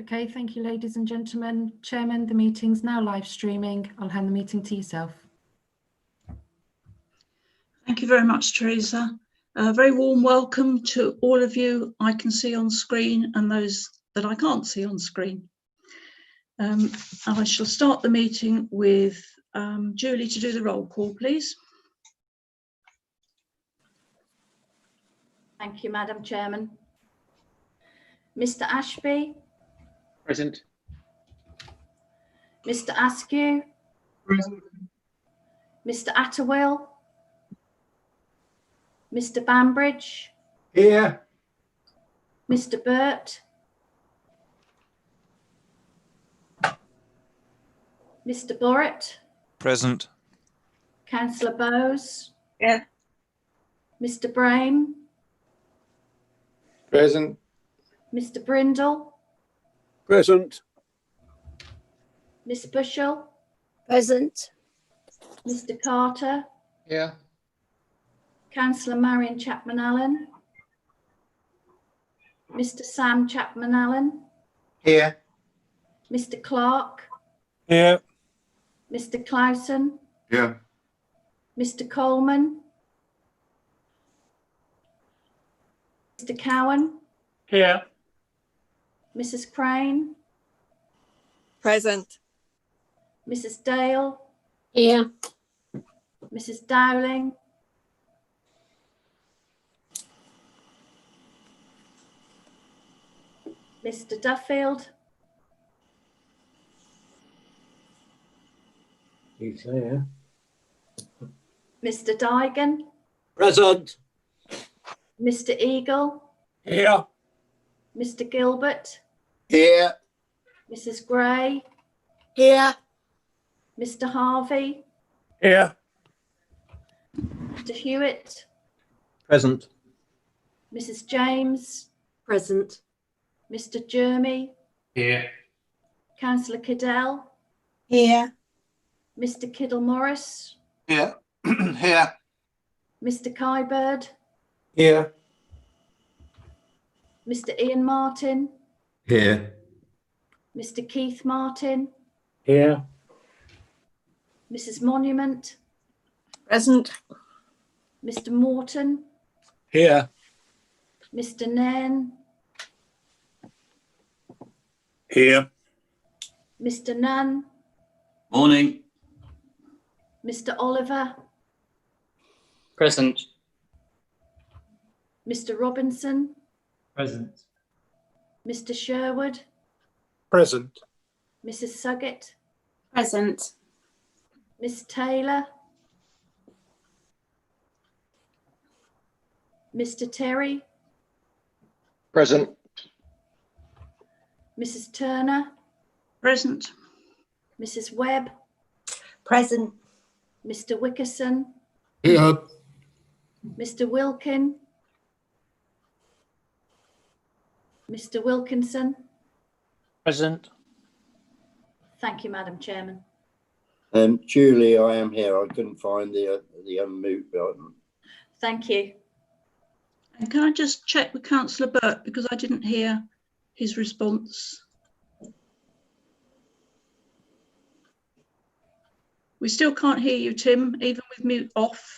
Okay, thank you, ladies and gentlemen. Chairman, the meeting's now live streaming. I'll hand the meeting to yourself. Thank you very much, Teresa. A very warm welcome to all of you I can see on screen and those that I can't see on screen. I shall start the meeting with Julie to do the roll call, please. Thank you, Madam Chairman. Mr. Ashby. Present. Mr. Askew. Present. Mr. Atterwill. Mr. Bambridge. Here. Mr. Burt. Mr. Borrett. Present. Councillor Bowes. Yeah. Mr. Brame. Present. Mr. Brindle. Present. Miss Bushell. Present. Mr. Carter. Here. Councillor Marion Chapman-Allen. Mr. Sam Chapman-Allen. Here. Mr. Clark. Here. Mr. Clausen. Here. Mr. Coleman. Mr. Cowan. Here. Mrs. Crane. Present. Mrs. Dale. Here. Mrs. Dowling. Mr. Duffield. He's there. Mr. Dygan. Present. Mr. Eagle. Here. Mr. Gilbert. Here. Mrs. Gray. Here. Mr. Harvey. Here. Mr. Hewitt. Present. Mrs. James. Present. Mr. Jermy. Here. Councillor Cadell. Here. Mr. Kiddle Morris. Here. Here. Mr. Kybird. Here. Mr. Ian Martin. Here. Mr. Keith Martin. Here. Mrs. Monument. Present. Mr. Morton. Here. Mr. Nairn. Here. Mr. Nunn. Morning. Mr. Oliver. Present. Mr. Robinson. Present. Mr. Sherwood. Present. Mrs. Suggett. Present. Miss Taylor. Mr. Terry. Present. Mrs. Turner. Present. Mrs. Webb. Present. Mr. Wickerson. Here. Mr. Wilkin. Mr. Wilkinson. Present. Thank you, Madam Chairman. Julie, I am here. I couldn't find the unmute button. Thank you. And can I just check with Councillor Burt because I didn't hear his response. We still can't hear you, Tim, even with mute off.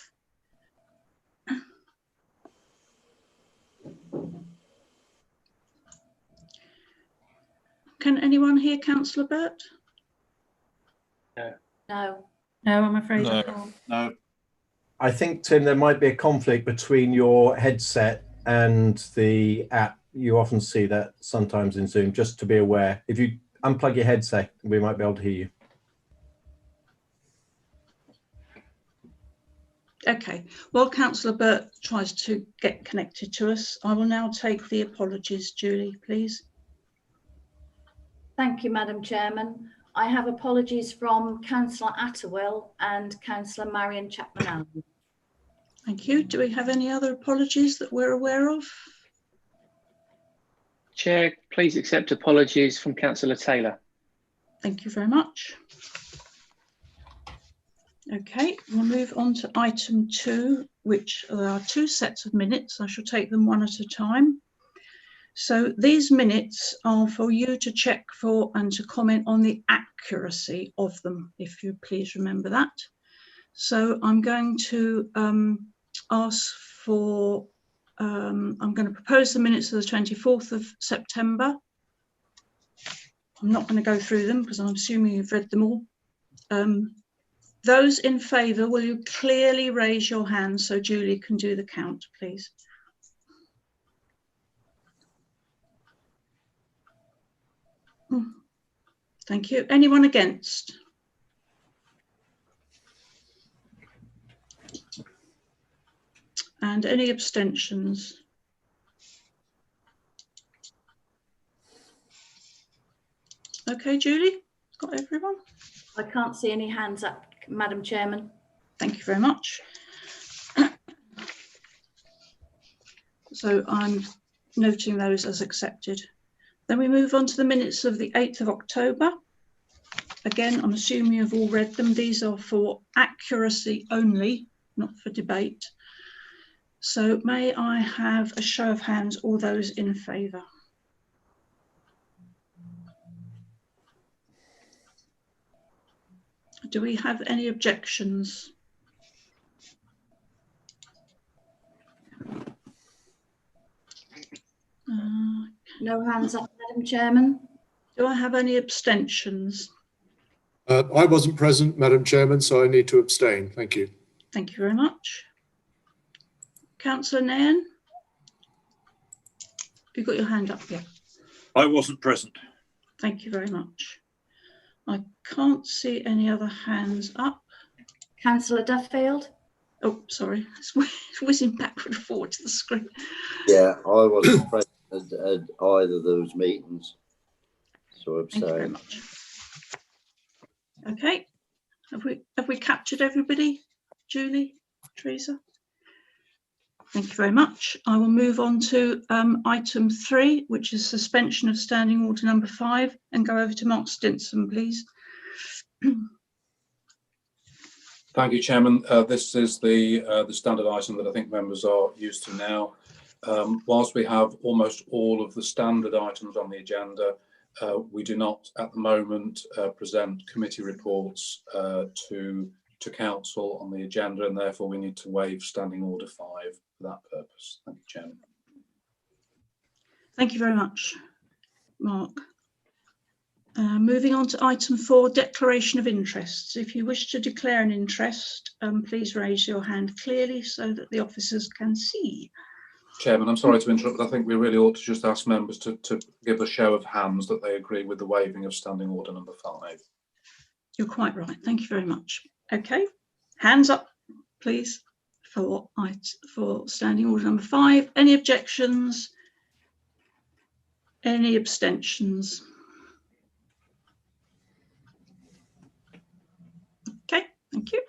Can anyone hear Councillor Burt? No. No, I'm afraid I No. can't. No. I think, Tim, there might be a conflict between your headset and the app. You often see that sometimes in Zoom, just to be aware. If you unplug your headset, we might be able to hear you. Okay, while Councillor Burt tries to get connected to us, I will now take the apologies. Julie, please. Thank you, Madam Chairman. I have apologies from Councillor Atterwill and Councillor Marion Chapman-Allen. Thank you. Do we have any other apologies that we're aware of? Chair, please accept apologies from Councillor Taylor. Thank you very much. Okay, we'll move on to item 2, which there are 2 sets of minutes. I shall take them one at a time. So these minutes are for you to check for and to comment on the accuracy of them, if you please remember that. So I'm going to ask for, I'm going to propose the minutes of the 24th of September. I'm not going to go through them because I'm assuming you've read them all. Those in favour, will you clearly raise your hand so Julie can do the count, please? Thank you. Anyone against? And any abstentions? Okay, Julie, got everyone? I can't see any hands up, Madam Chairman. Thank you very much. So I'm noting those as accepted. Then we move on to the minutes of the 8th of October. Again, I'm assuming you've all read them. These are for accuracy only, not for debate. So may I have a show of hands, all those in favour? Do we have any objections? No hands up, Madam Chairman. Do I have any abstentions? I wasn't present, Madam Chairman, so I need to abstain. Thank you. Thank you very much. Councillor Nairn, you've got your hand up here. I wasn't present. Thank you very much. I can't see any other hands up. Councillor Duffield. Oh, sorry, it's whizzing backward and forward to the screen. Yeah, I wasn't present at either of those meetings, so I'm Thank you very saying. much. Okay, have we captured everybody? Julie, Teresa? Thank you very much. I will move on to item 3, which is suspension of standing order number 5, and go over to Mark Stinson, please. Thank you, Chairman. This is the standard item that I think members are used to now. Whilst we have almost all of the standard items on the agenda, we do not at the moment present committee reports to council on the agenda, and therefore we need to waive standing order 5 for that purpose. Thank you, Chairman. Thank you very much, Mark. Moving on to item 4, declaration of interests. If you wish to declare an interest, please raise your hand clearly so that the officers can see. Chairman, I'm sorry to interrupt, but I think we really ought to just ask members to give a show of hands that they agree with the waiving of standing order number 5. You're quite right. Thank you very much. Okay, hands up, please, for standing order number 5. Any objections? Any abstentions? Okay, thank you.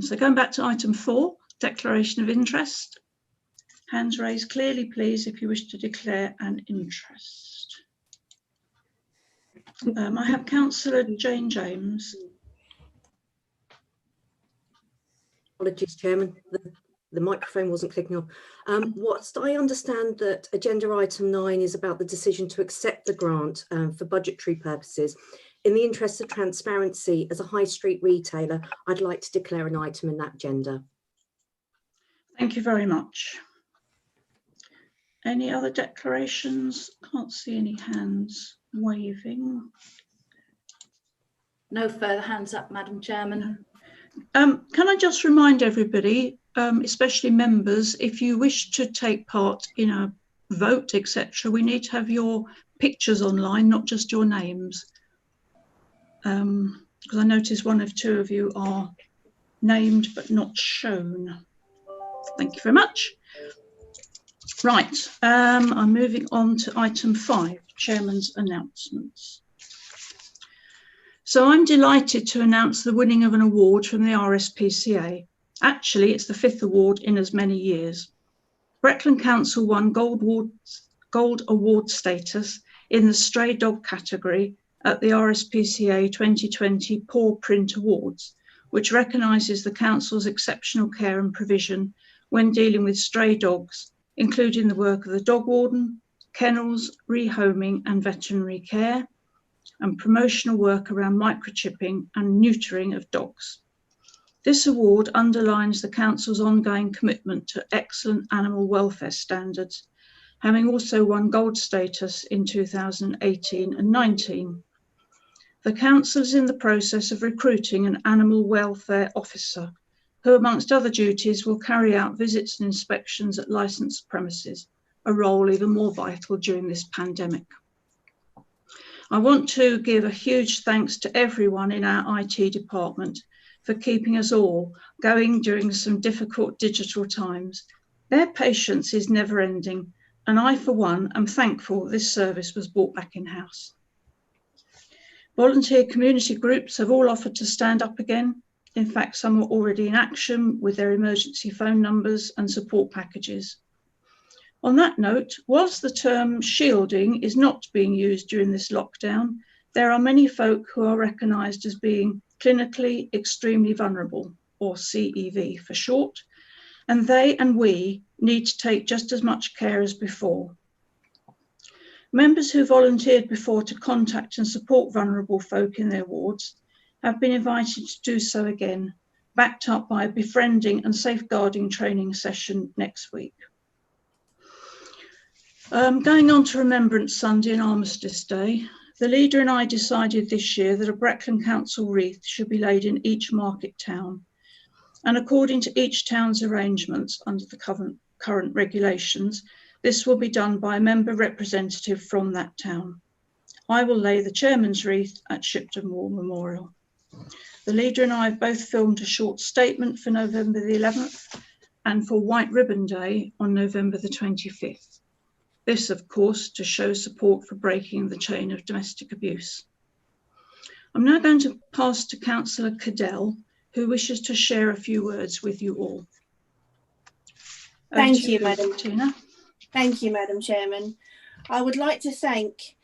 So going back to item 4, declaration of interest. Hands raised clearly, please, if you wish to declare an interest. I have Councillor Jane James. Apologies, Chairman. The microphone wasn't clicking on. Whilst I understand that agenda item 9 is about the decision to accept the grant for budgetary purposes, in the interest of transparency, as a high street retailer, I'd like to declare an item in that agenda. Thank you very much. Any other declarations? Can't see any hands waving. No further hands up, Madam Chairman. Can I just remind everybody, especially members, if you wish to take part in a vote, etc., we need to have your pictures online, not just your names. Because I noticed 1 or 2 of you are named but not shown. Thank you very much. Right, I'm moving on to item 5, Chairman's announcements. So I'm delighted to announce the winning of an award from the RSPCA. Actually, it's the 5th award in as many years. Breckland Council won Gold Award status in the Stray Dog category at the RSPCA 2020 Paw Print Awards, which recognises the Council's exceptional care and provision when dealing with stray dogs, including the work of the dog warden, kennels, rehoming and veterinary care, and promotional work around microchipping and neutering of dogs. This award underlines the Council's ongoing commitment to excellent animal welfare standards, having also won gold status in 2018 and 19. The Council is in the process of recruiting an animal welfare officer who, amongst other duties, will carry out visits and inspections at licensed premises, a role even more vital during this pandemic. I want to give a huge thanks to everyone in our IT department for keeping us all going during some difficult digital times. Their patience is never ending, and I, for one, am thankful this service was brought back in-house. Volunteer community groups have all offered to stand up again. In fact, some are already in action with their emergency phone numbers and support packages. On that note, whilst the term shielding is not being used during this lockdown, there are many folk who are recognised as being clinically extremely vulnerable, or CEV for short, and they and we need to take just as much care as before. Members who volunteered before to contact and support vulnerable folk in their wards have been invited to do so again, backed up by a befriending and safeguarding training session next week. Going on to Remembrance Sunday and Armistice Day, the leader and I decided this year that a Breckland Council wreath should be laid in each market town. And according to each town's arrangements under the current regulations, this will be done by a member representative from that town. I will lay the chairman's wreath at Shipton War Memorial. The leader and I have both filmed a short statement for November the 11th and for White Ribbon Day on November the 25th. This, of course, to show support for breaking the chain of domestic abuse. I'm now going to pass to Councillor Cadell, who wishes to share a few words with you all. Thank you, Madam Tina. Thank you, Madam Chairman. I would like to thank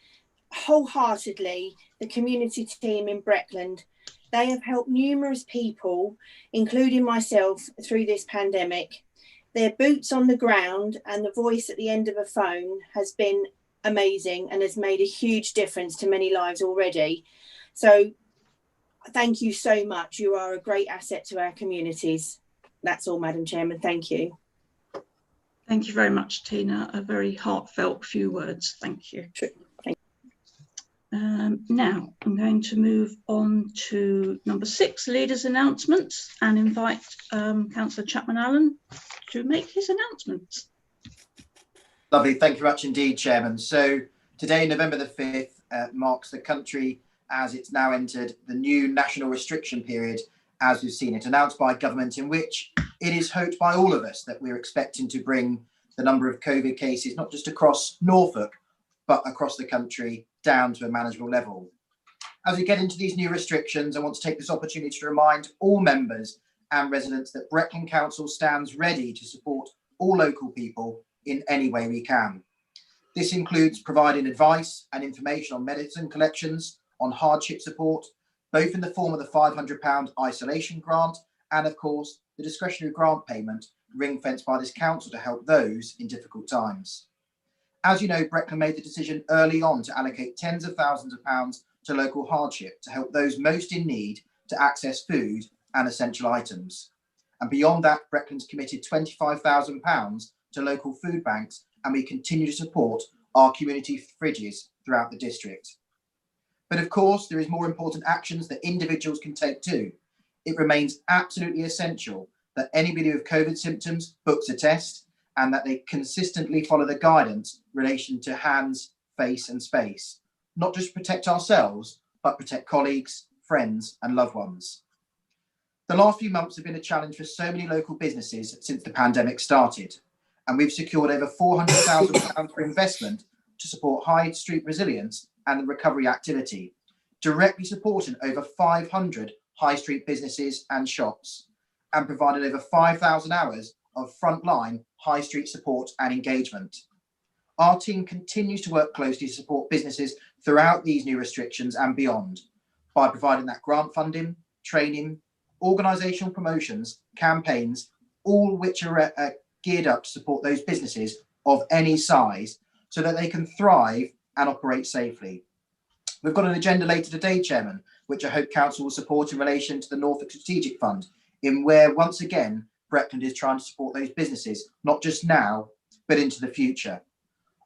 wholeheartedly the community team in Breckland. They have helped numerous people, including myself, through this pandemic. Their boots on the ground and the voice at the end of a phone has been amazing and has made a huge difference to many lives already. So thank you so much. You are a great asset to our communities. That's all, Madam Chairman. Thank you. Thank you very much, Tina. A very heartfelt few words. Thank you. Sure. Thank you. Now I'm going to move on to number 6, leaders' announcements, and invite Councillor Chapman-Allen to make his announcements. Lovely. Thank you very much indeed, Chairman. So today, November the 5th, marks the country as it's now entered the new national restriction period, as we've seen it announced by government, in which it is hoped by all of us that we're expecting to bring the number of COVID cases, not just across Norfolk, but across the country, down to a manageable level. As we get into these new restrictions, I want to take this opportunity to remind all members and residents that Breckland Council stands ready to support all local people in any way we can. This includes providing advice and information on medicine collections, on hardship support, both in the form of the £500 isolation grant and, of course, the discretionary grant payment ring-fenced by this council to help those in difficult times. As you know, Breckland made the decision early on to allocate tens of thousands of pounds to local hardship to help those most in need to access food and essential items. And beyond that, Breckland's committed £25,000 to local food banks, and we continue to support our community fridges throughout the district. But of course, there is more important actions that individuals can take too. It remains absolutely essential that anybody with COVID symptoms books a test and that they consistently follow the guidance in relation to hands, face and space, not just protect ourselves, but protect colleagues, friends and loved ones. The last few months have been a challenge for so many local businesses since the pandemic started, and we've secured over £400,000 for investment to support high street resilience and the recovery activity, directly supporting over 500 high street businesses and shops, and provided over 5,000 hours of frontline high street support and engagement. Our team continues to work closely to support businesses throughout these new restrictions and beyond by providing that grant funding, training, organisational promotions, campaigns, all which are geared up to support those businesses of any size so that they can thrive and operate safely. We've got an agenda later today, Chairman, which I hope Council will support in relation to the Norfolk Strategic Fund, in where, once again, Breckland is trying to support those businesses, not just now, but into the future.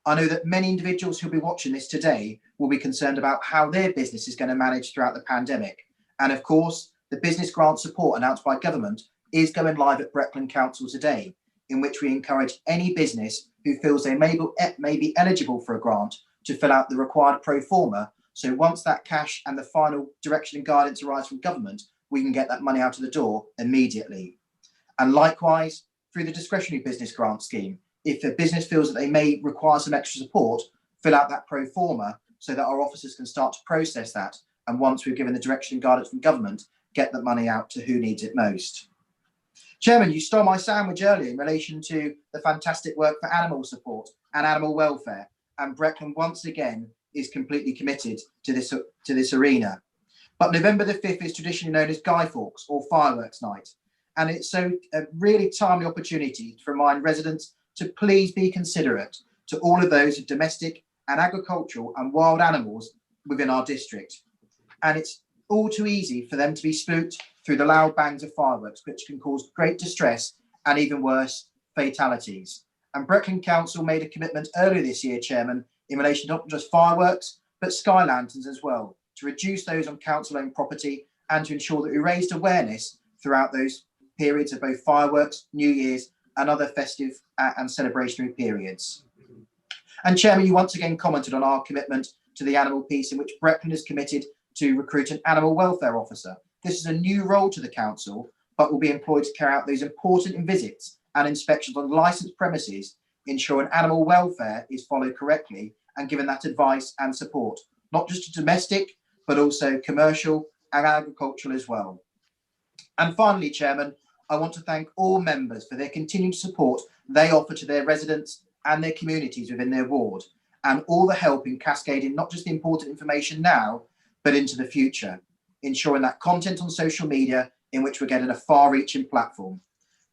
I know that many individuals who'll be watching this today will be concerned about how their business is going to manage throughout the pandemic. And of course, the business grant support announced by government is going live at Breckland Council today, in which we encourage any business who feels they may be eligible for a grant to fill out the required pro forma. So once that cash and the final direction and guidance arrives from government, we can get that money out of the door immediately. And likewise, through the discretionary business grant scheme, if a business feels that they may require some extra support, fill out that pro forma so that our officers can start to process that. And once we've given the direction and guidance from government, get the money out to who needs it most. Chairman, you stole my sandwich earlier in relation to the fantastic work for animal support and animal welfare. And Breckland once again is completely committed to this arena. But November the 5th is traditionally known as Guy Fawkes or Fireworks Night. And it's so a really timely opportunity to remind residents to please be considerate to all of those of domestic and agricultural and wild animals within our district. And it's all too easy for them to be spooked through the loud bangs of fireworks, which can cause great distress and even worse, fatalities. And Breckland Council made a commitment earlier this year, Chairman, in relation to not just fireworks, but sky lanterns as well, to reduce those on council-owned property and to ensure that we raised awareness throughout those periods of both fireworks, New Year's, and other festive and celebrationary periods. And Chairman, you once again commented on our commitment to the animal piece, in which Breckland is committed to recruit an animal welfare officer. This is a new role to the council, but will be employed to carry out those important visits and inspections on licensed premises, ensuring animal welfare is followed correctly and given that advice and support, not just to domestic, but also commercial and agricultural as well. And finally, Chairman, I want to thank all members for their continued support they offer to their residents and their communities within their ward, and all the help in cascading not just the important information now, but into the future, ensuring that content on social media in which we're getting a far-reaching platform.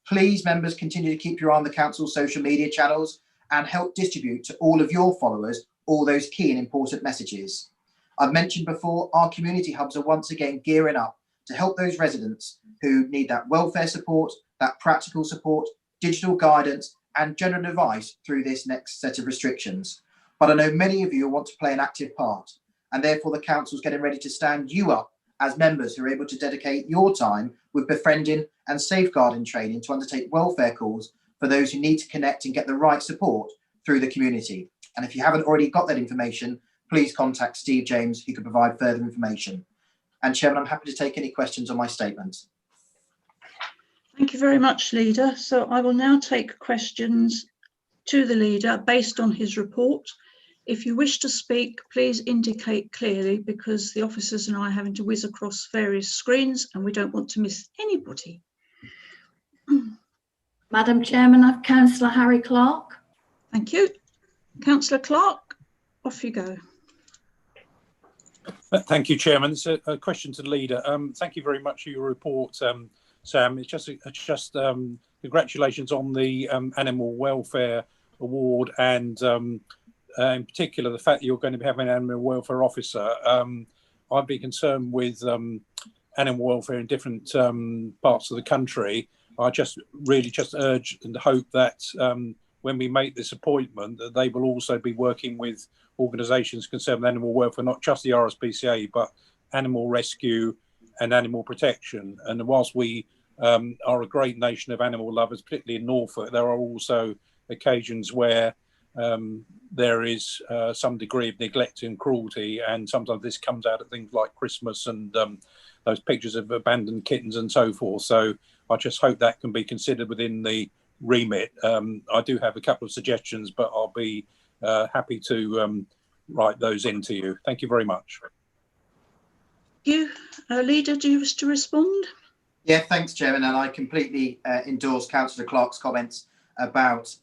Please, members, continue to keep your eye on the council's social media channels and help distribute to all of your followers all those key and important messages. I've mentioned before, our community hubs are once again gearing up to help those residents who need that welfare support, that practical support, digital guidance, and general advice through this next set of restrictions. But I know many of you want to play an active part, and therefore the council's getting ready to stand you up as members who are able to dedicate your time with befriending and safeguarding training to undertake welfare calls for those who need to connect and get the right support through the community. And if you haven't already got that information, please contact Steve James, who can provide further information. And Chairman, I'm happy to take any questions on my statement. Thank you very much, Leader. So I will now take questions to the Leader based on his report. If you wish to speak, please indicate clearly, because the officers and I are having to whiz across various screens and we don't want to miss anybody. Madam Chairman, I've Councillor Harry Clark. Thank you. Councillor Clark, off you go. Thank you, Chairman. It's a question to the Leader. Thank you very much for your report, Sam. It's just congratulations on the Animal Welfare Award, and in particular the fact that you're going to be having an Animal Welfare Officer. I'd be concerned with animal welfare in different parts of the country. I just urge and hope that when we make this appointment, that they will also be working with organisations concerned with animal welfare, not just the RSPCA, but animal rescue and animal protection. And whilst we are a great nation of animal lovers, particularly in Norfolk, there are also occasions where there is some degree of neglect and cruelty, and sometimes this comes out of things like Christmas and those pictures of abandoned kittens and so forth. So I just hope that can be considered within the remit. I do have a couple of suggestions, but I'll be happy to write those into you. Thank you very much. Thank you. Leader, do you wish to respond? Yeah, thanks, Chairman. And I completely endorse Councillor Clark's comments about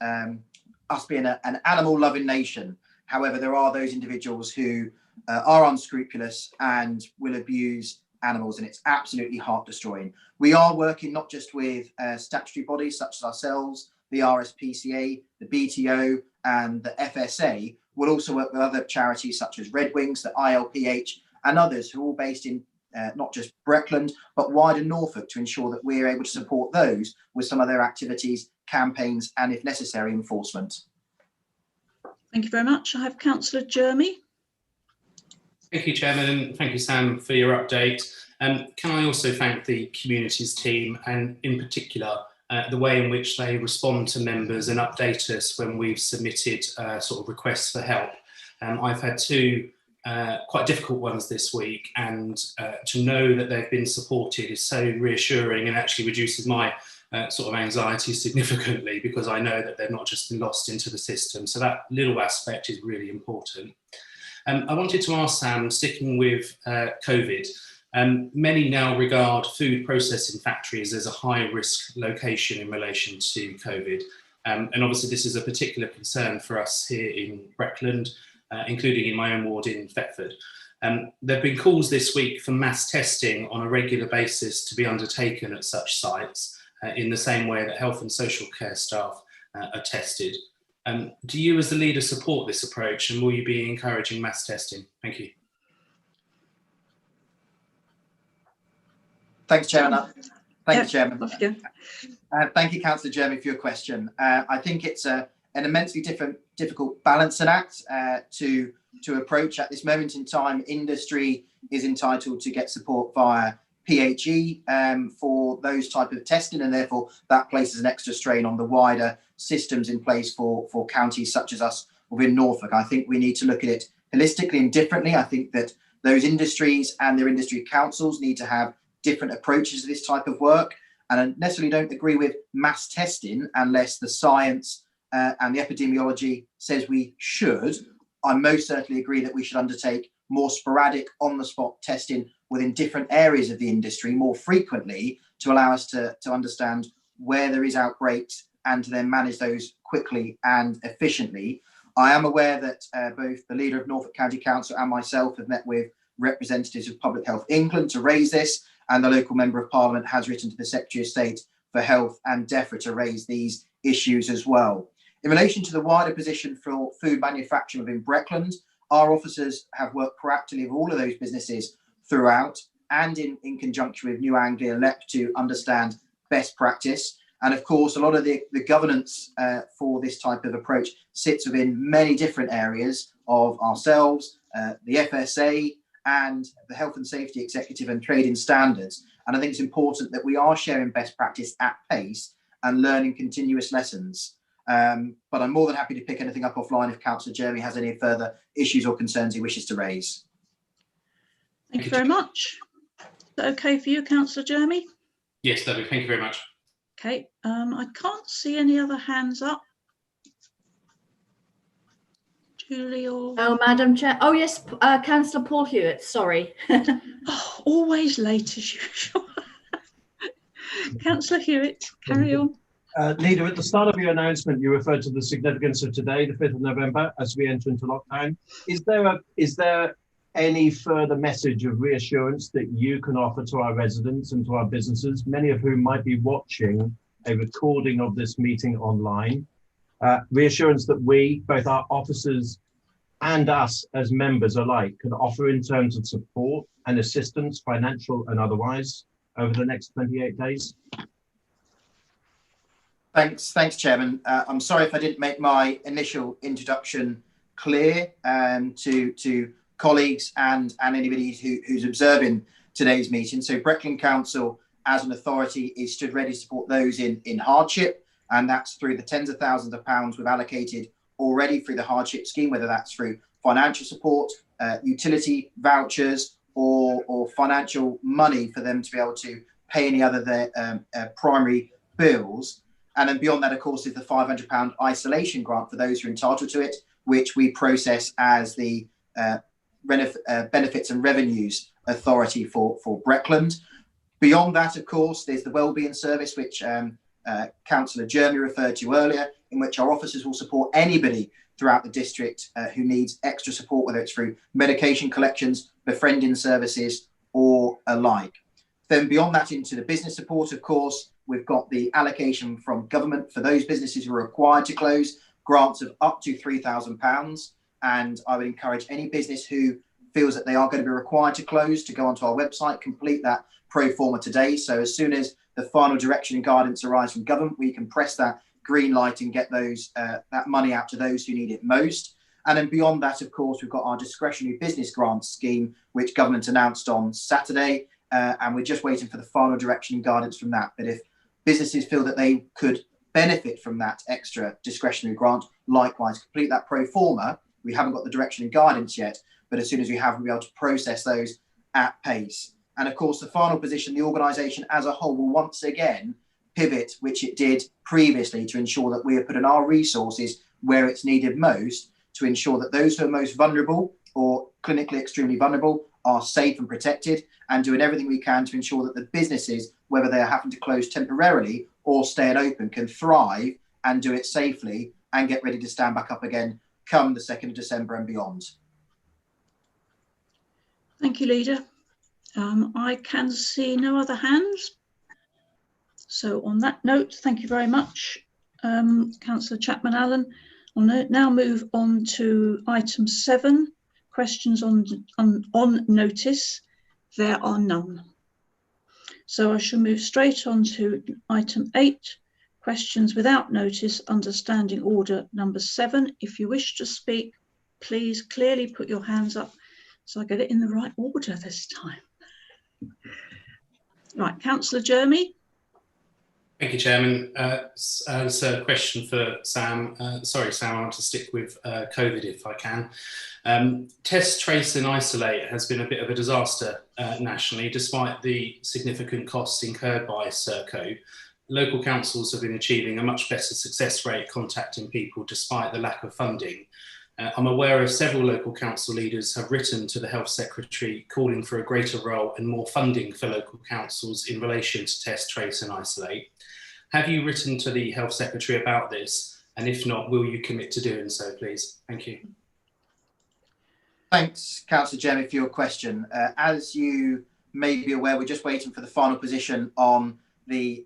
us being an animal-loving nation. However, there are those individuals who are unscrupulous and will abuse animals, and it's absolutely heart-destroying. We are working not just with statutory bodies such as ourselves, the RSPCA, the BTO and the FSA will also work with other charities such as Red Wings, the ILPH and others who are all based in not just Breckland, but wider Norfolk, to ensure that we're able to support those with some of their activities, campaigns, and if necessary, enforcement. Thank you very much. I have Councillor Jeremy. Thank you, Chairman, and thank you, Sam, for your update. Can I also thank the communities team and in particular the way in which they respond to members and update us when we've submitted sort of requests for help. I've had two quite difficult ones this week, and to know that they've been supported is so reassuring and actually reduces my sort of anxiety significantly, because I know that they're not just lost into the system. So that little aspect is really important. I wanted to ask Sam, sticking with COVID, many now regard food processing factories as a high risk location in relation to COVID. And obviously this is a particular concern for us here in Breckland, including in my own ward in Thetford. There have been calls this week for mass testing on a regular basis to be undertaken at such sites in the same way that health and social care staff are tested. Do you as the leader support this approach, and will you be encouraging mass testing? Thank you. Thanks, Chairman. Thank you, Chairman. Off you go. Thank you, Councillor Jeremy, for your question. I think it's an immensely difficult balancing act to approach at this moment in time. Industry is entitled to get support via PHE for those type of testing, and therefore that places an extra strain on the wider systems in place for counties such as us within Norfolk. I think we need to look at it holistically and differently. I think that those industries and their industry councils need to have different approaches to this type of work, and I necessarily don't agree with mass testing unless the science and the epidemiology says we should. I most certainly agree that we should undertake more sporadic on-the-spot testing within different areas of the industry more frequently to allow us to understand where there is outbreaks and to then manage those quickly and efficiently. I am aware that both the leader of Norfolk County Council and myself have met with representatives of Public Health England to raise this, and the local Member of Parliament has written to the Secretary of State for Health and DEFRA to raise these issues as well. In relation to the wider position for food manufacturing within Breckland, our officers have worked proactively with all of those businesses throughout, and in conjunction with New Anglia LEP to understand best practice. And of course, a lot of the governance for this type of approach sits within many different areas of ourselves, the FSA, and the Health and Safety Executive and Trading Standards. And I think it's important that we are sharing best practice at pace and learning continuous lessons. But I'm more than happy to pick anything up offline if Councillor Jeremy has any further issues or concerns he wishes to raise. Thank you very much. Is that okay for you, Councillor Jeremy? Yes, lovely. Thank you very much. Okay, I can't see any other hands up. Julie or... Oh, Madam Chair. Oh, yes, Councillor Paul Hewitt, sorry. Oh, always late as usual. Councillor Hewitt, carry on. Leader, at the start of your announcement, you referred to the significance of today, the 5th of November, as we enter into lockdown. Is there any further message of reassurance that you can offer to our residents and to our businesses, many of whom might be watching a recording of this meeting online? Reassurance that we, both our officers and us as members alike, can offer in terms of support and assistance, financial and otherwise, over the next 28 days? Thanks, Chairman. I'm sorry if I didn't make my initial introduction clear to colleagues and anybody who's observing today's meeting. So Breckland Council, as an authority, is stood ready to support those in hardship, and that's through the tens of thousands of pounds we've allocated already through the hardship scheme, whether that's through financial support, utility vouchers, or financial money for them to be able to pay any other their primary bills. And then beyond that, of course, is the £500 isolation grant for those who are entitled to it, which we process as the Benefits and Revenues Authority for Breckland. Beyond that, of course, there's the Wellbeing Service, which Councillor Jeremy referred to earlier, in which our officers will support anybody throughout the district who needs extra support, whether it's through medication collections, befriending services, or alike. Then beyond that, into the business support, of course, we've got the allocation from government for those businesses who are required to close, grants of up to £3,000. And I would encourage any business who feels that they are going to be required to close to go onto our website, complete that pro forma today. So as soon as the final direction and guidance arrives from government, we can press that green light and get those that money out to those who need it most. And then beyond that, of course, we've got our discretionary business grants scheme, which government announced on Saturday. And we're just waiting for the final direction and guidance from that. But if businesses feel that they could benefit from that extra discretionary grant, likewise, complete that pro forma. We haven't got the direction and guidance yet, but as soon as we have, we'll be able to process those at pace. And of course, the final position, the organisation as a whole will once again pivot, which it did previously, to ensure that we are putting our resources where it's needed most, to ensure that those who are most vulnerable or clinically extremely vulnerable are safe and protected, and doing everything we can to ensure that the businesses, whether they are having to close temporarily or staying open, can thrive and do it safely and get ready to stand back up again come the 2nd of December and beyond. Thank you, Leader. I can see no other hands. So on that note, thank you very much, Councillor Chapman-Allen. I'll now move on to item 7, questions on notice. There are none. So I shall move straight on to item 8, questions without notice under standing order number 7. If you wish to speak, please clearly put your hands up so I get it in the right order this time. Right, Councillor Jeremy. Thank you, Chairman. So a question for Sam. Sorry, Sam, I want to stick with COVID if I can. Test, trace and isolate has been a bit of a disaster nationally, despite the significant costs incurred by Serco. Local councils have been achieving a much better success rate contacting people despite the lack of funding. I'm aware of several local council leaders have written to the Health Secretary calling for a greater role and more funding for local councils in relation to test, trace and isolate. Have you written to the Health Secretary about this? And if not, will you commit to doing so, please? Thank you. Thanks, Councillor Jeremy, for your question. As you may be aware, we're just waiting for the final position on the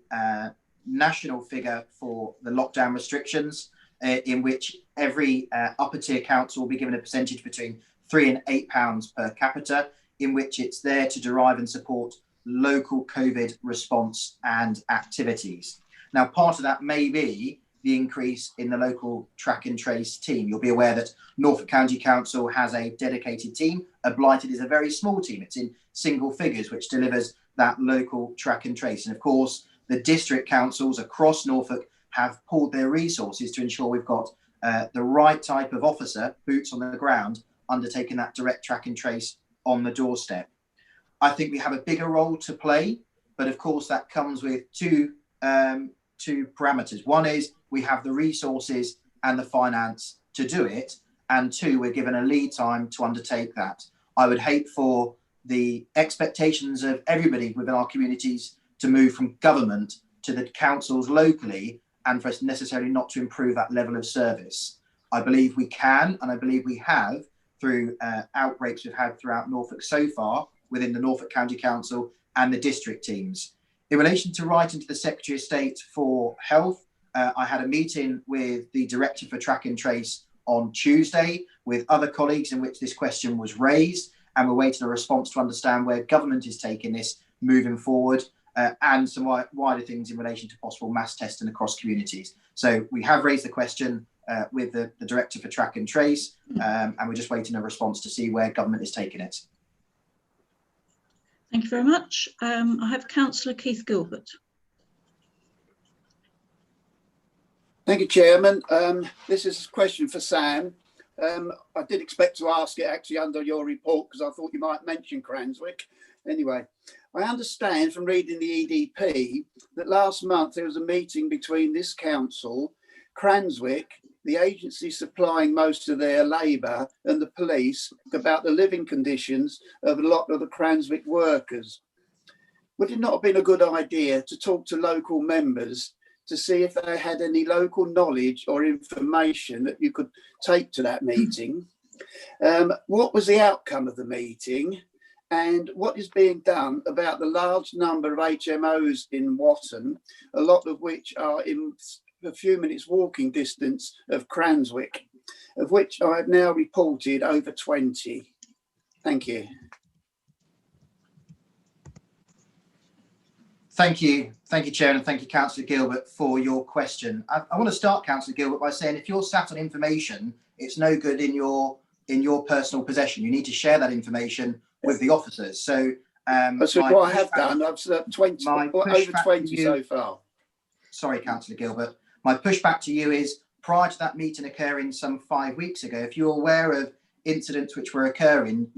national figure for the lockdown restrictions, in which every upper tier council will be given a percentage between £3 and £8 per capita, in which it's there to derive and support local COVID response and activities. Now, part of that may be the increase in the local track and trace team. You'll be aware that Norfolk County Council has a dedicated team. Blighted is a very small team. It's in single figures, which delivers that local track and trace. And of course, the district councils across Norfolk have pulled their resources to ensure we've got the right type of officer, boots on the ground, undertaking that direct track and trace on the doorstep. I think we have a bigger role to play, but of course that comes with two parameters. One is we have the resources and the finance to do it, and 2, we're given a lead time to undertake that. I would hate for the expectations of everybody within our communities to move from government to the councils locally, and for us necessarily not to improve that level of service. I believe we can, and I believe we have, through outbreaks we've had throughout Norfolk so far, within the Norfolk County Council and the district teams. In relation to writing to the Secretary of State for Health, I had a meeting with the Director for Track and Trace on Tuesday with other colleagues in which this question was raised, and we're waiting a response to understand where government is taking this moving forward, and some wider things in relation to possible mass testing across communities. So we have raised the question with the Director for Track and Trace, and we're just waiting a response to see where government is taking it. Thank you very much. I have Councillor Keith Gilbert. Thank you, Chairman. This is a question for Sam. I did expect to ask it actually under your report because I thought you might mention Cranswick. Anyway, I understand from reading the EDP that last month there was a meeting between this council, Cranswick, the agency supplying most of their labour, and the police about the living conditions of a lot of the Cranswick workers. Would it not have been a good idea to talk to local members to see if they had any local knowledge or information that you could take to that meeting? What was the outcome of the meeting? and what is being done about the large number of HMOs in Watton, a lot of which are in a few minutes walking distance of Cranswick, of which I have now reported over 20. Thank you. Thank you, Chair, and thank you, Councillor Gilbert, for your question. I want to start, Councillor Gilbert, by saying if you're sat on information, it's no good in your personal possession. You need to share that information with the officers. So that's what I have done. I've 20, over 20 so far. Sorry, Councillor Gilbert. My pushback to you is prior to that meeting occurring some 5 weeks ago, if you're aware of incidents which were occurring,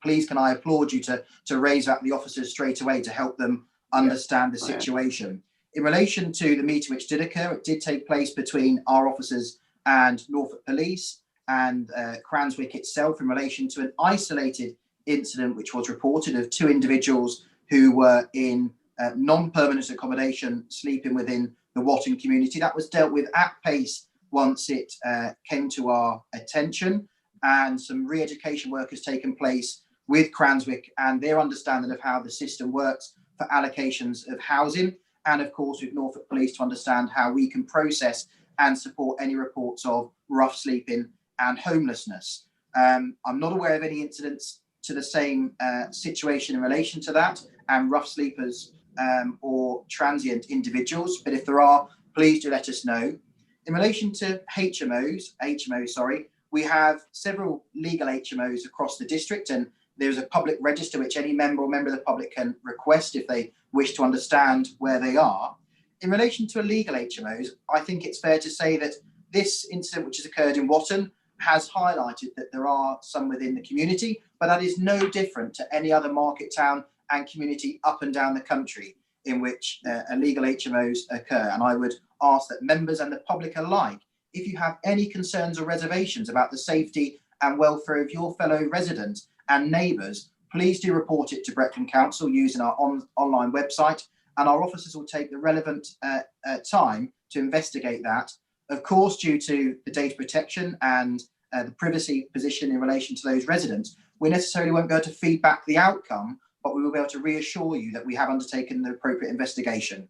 please can I applaud you to raise that the officers straight away to help them understand the situation. In relation to the meeting which did occur, it did take place between our officers and Norfolk Police and Cranswick itself in relation to an isolated incident which was reported of 2 individuals who were in non-permanent accommodation sleeping within the Watton community. That was dealt with at pace once it came to our attention, and some re-education work has taken place with Cranswick and their understanding of how the system works for allocations of housing, and of course with Norfolk Police to understand how we can process and support any reports of rough sleeping and homelessness. I'm not aware of any incidents to the same situation in relation to that and rough sleepers or transient individuals, but if there are, please do let us know. In relation to HMOs, we have several legal HMOs across the district, and there's a public register which any member or member of the public can request if they wish to understand where they are. In relation to illegal HMOs, I think it's fair to say that this incident which has occurred in Watton has highlighted that there are some within the community, but that is no different to any other market town and community up and down the country in which illegal HMOs occur. And I would ask that members and the public alike, if you have any concerns or reservations about the safety and welfare of your fellow residents and neighbours, please do report it to Breckland Council using our online website, and our officers will take the relevant time to investigate that. Of course, due to the data protection and the privacy position in relation to those residents, we necessarily won't be able to feed back the outcome, but we will be able to reassure you that we have undertaken the appropriate investigation.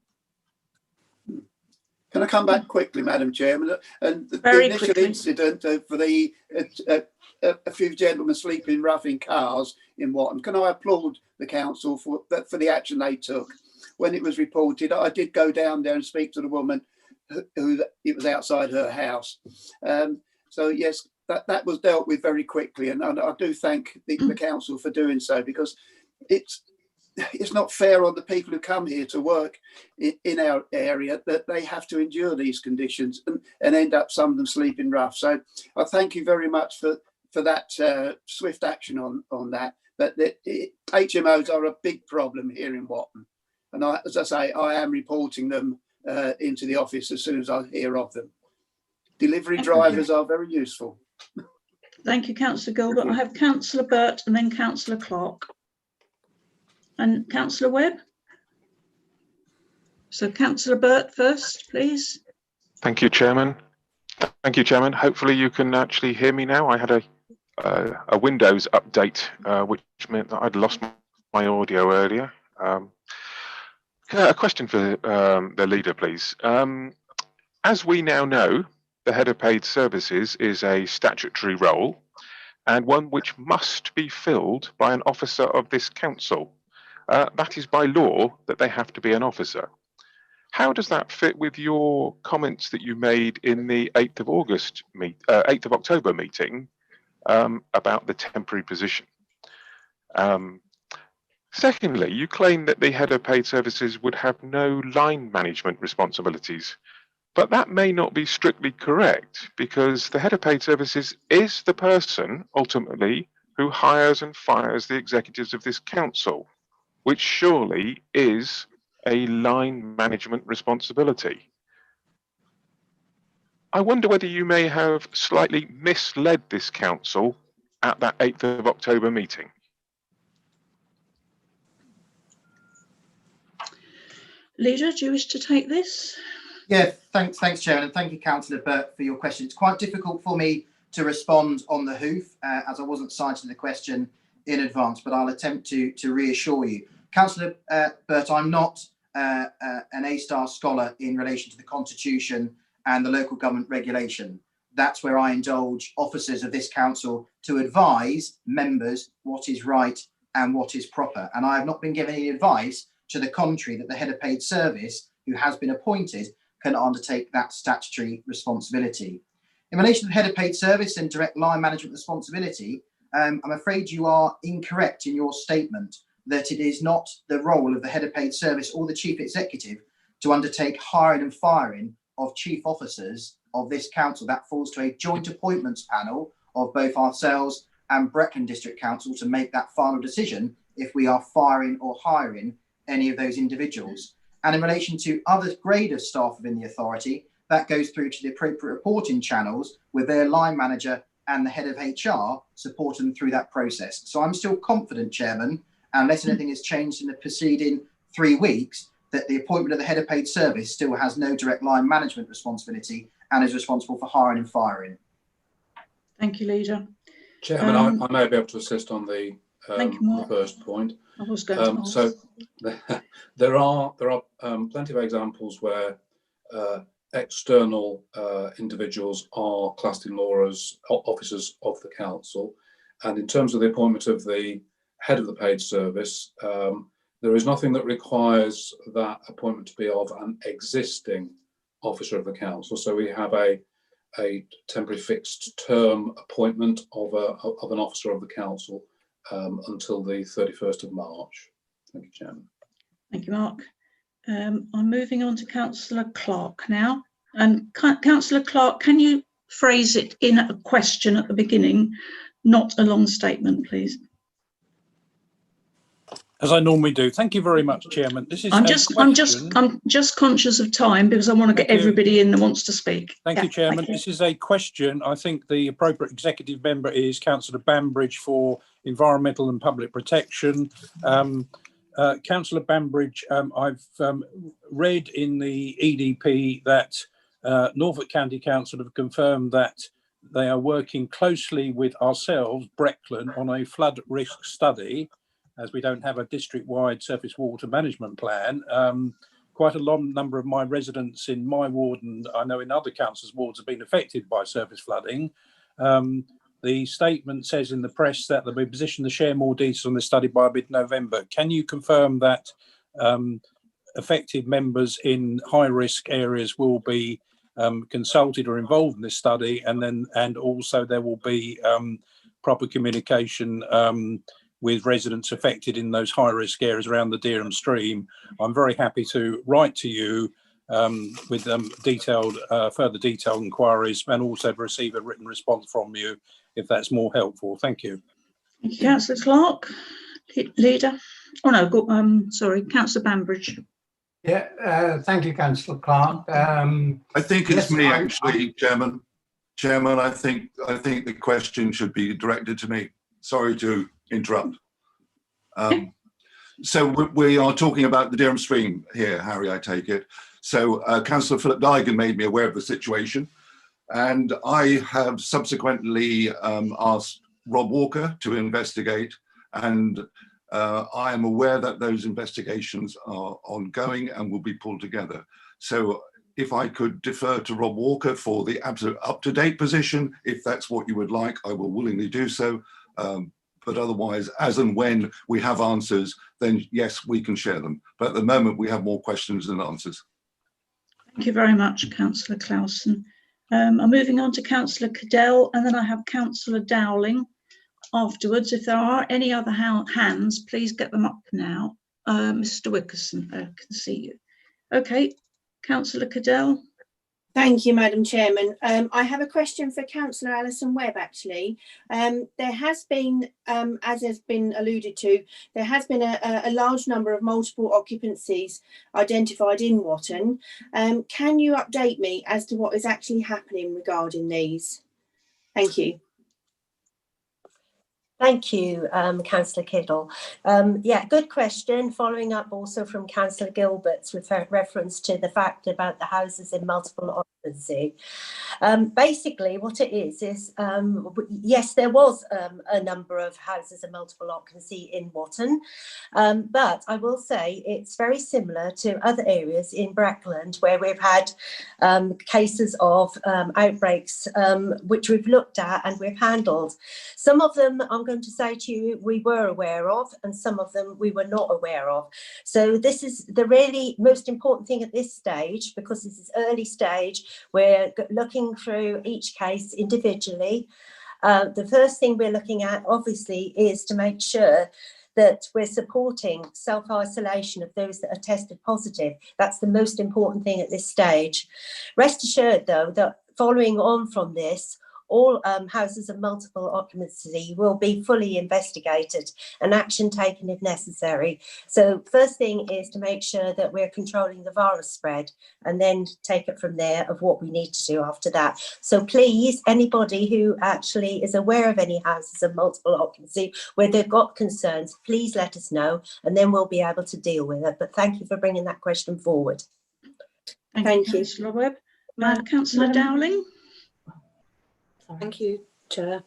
Can I come back quickly, Madam Chairman? And the initial incident for the a few gentlemen sleeping rough in cars in Watton, can I applaud the council for the action they took? When it was reported, I did go down there and speak to the woman who it was outside her house. So yes, that was dealt with very quickly, and I do thank the council for doing so, because it's not fair on the people who come here to work in our area that they have to endure these conditions and end up, some of them, sleeping rough. So I thank you very much for that swift action on that. But HMOs are a big problem here in Watton, and as I say, I am reporting them into the office as soon as I hear of them. Delivery drivers are very useful. Thank you, Councillor Gilbert. I have Councillor Burt and then Councillor Clark. And Councillor Webb. So Councillor Burt first, please. Thank you, Chairman. Thank you, Chairman. Hopefully you can actually hear me now. I had a Windows update, which meant that I'd lost my audio earlier. A question for the leader, please. As we now know, the Head of Paid Services is a statutory role and one which must be filled by an officer of this council. That is by law that they have to be an officer. How does that fit with your comments that you made in the 8th of October meeting about the temporary position? Secondly, you claim that the Head of Paid Services would have no line management responsibilities, but that may not be strictly correct, because the Head of Paid Services is the person, ultimately, who hires and fires the executives of this council, which surely is a line management responsibility. I wonder whether you may have slightly misled this council at that 8th of October meeting. Leader, do you wish to take this? Yeah, thanks, Chairman, and thank you, Councillor Burt, for your question. It's quite difficult for me to respond on the hoof, as I wasn't cited in the question in advance, but I'll attempt to reassure you. Councillor Burt, I'm not an A-star scholar in relation to the Constitution and the local government regulation. That's where I indulge officers of this council to advise members what is right and what is proper. And I have not been given any advice to the contrary that the head of paid service, who has been appointed, can undertake that statutory responsibility. In relation to the head of paid service and direct line management responsibility, I'm afraid you are incorrect in your statement that it is not the role of the head of paid service or the chief executive to undertake hiring and firing of chief officers of this council. That falls to a joint appointments panel of both ourselves and Breckland District Council to make that final decision if we are firing or hiring any of those individuals. And in relation to other grade of staff within the authority, that goes through to the appropriate reporting channels with their line manager and the head of HR supporting them through that process. So I'm still confident, Chairman, unless anything has changed in the preceding 3 weeks, that the appointment of the head of paid service still has no direct line management responsibility and is responsible for hiring and firing. Thank you, Leader. Chairman, I may be able to assist on the first point. I was going to ask. So there are plenty of examples where external individuals are classed in law as officers of the council, and in terms of the appointment of the head of the paid service, there is nothing that requires that appointment to be of an existing officer of the council. So we have a temporary fixed term appointment of an officer of the council until the 31st of March. Thank you, Chairman. Thank you, Mark. I'm moving on to Councillor Clark now. And Councillor Clark, can you phrase it in a question at the beginning, not a long statement, please? As I normally do. Thank you very much, Chairman. This is I'm just conscious of time because I want to get everybody in that wants to speak. Thank you, Chairman. This is a question. I think the appropriate executive member is Councillor Bambridge for Environmental and Public Protection. Councillor Bambridge, I've read in the EDP that Norfolk County Council have confirmed that they are working closely with ourselves, Breckland, on a flood risk study, as we don't have a district-wide surface water management plan. Quite a long number of my residents in my ward, and I know in other councils' wards, have been affected by surface flooding. The statement says in the press that they'll be positioned to share more details on the study by mid-November. Can you confirm that affected members in high-risk areas will be consulted or involved in this study, and also there will be proper communication with residents affected in those high-risk areas around the Derham stream? I'm very happy to write to you with detailed, further detailed inquiries, and also to receive a written response from you if that's more helpful. Thank you. Thank you, Councillor Clark. Leader? Oh no, sorry, Councillor Bambridge. Yeah, thank you, Councillor Clark. I think it's me, actually, Chairman. Chairman, I think the question should be directed to me. Sorry to interrupt. So we are talking about the Derham stream here, Harry, I take it. So Councillor Philip Digan made me aware of the situation, and I have subsequently asked Rob Walker to investigate, and I am aware that those investigations are ongoing and will be pulled together. So if I could defer to Rob Walker for the absolute up-to-date position, if that's what you would like, I will willingly do so. But otherwise, as and when we have answers, then yes, we can share them. But at the moment, we have more questions than answers. Thank you very much, Councillor Clausen. I'm moving on to Councillor Cadell, and then I have Councillor Dowling afterwards. If there are any other hands, please get them up now. Mr. Wickerson, I can see you. Okay, Councillor Cadell. Thank you, Madam Chairman. I have a question for Councillor Alison Webb, actually. There has been, as has been alluded to, there has been a large number of multiple occupancies identified in Watton. Can you update me as to what is actually happening regarding these? Thank you. Thank you, Councillor Kiddle. Yeah, good question. Following up also from Councillor Gilbert's reference to the fact about the houses in multiple occupancy. Basically, what it is yes, there was a number of houses in multiple occupancy in Watton, but I will say it's very similar to other areas in Breckland where we've had cases of outbreaks which we've looked at and we've handled. Some of them, I'm going to say to you, we were aware of, and some of them we were not aware of. So this is the really most important thing at this stage, because this is early stage. We're looking through each case individually. The first thing we're looking at, obviously, is to make sure that we're supporting self-isolation of those that are tested positive. That's the most important thing at this stage. Rest assured, though, that following on from this, all houses of multiple occupancy will be fully investigated and action taken if necessary. So first thing is to make sure that we're controlling the virus spread, and then take it from there of what we need to do after that. So please, anybody who actually is aware of any houses of multiple occupancy where they've got concerns, please let us know, and then we'll be able to deal with it. But thank you for bringing that question forward. Thank you, Councillor Webb. Councillor Dowling. Thank you, Chair.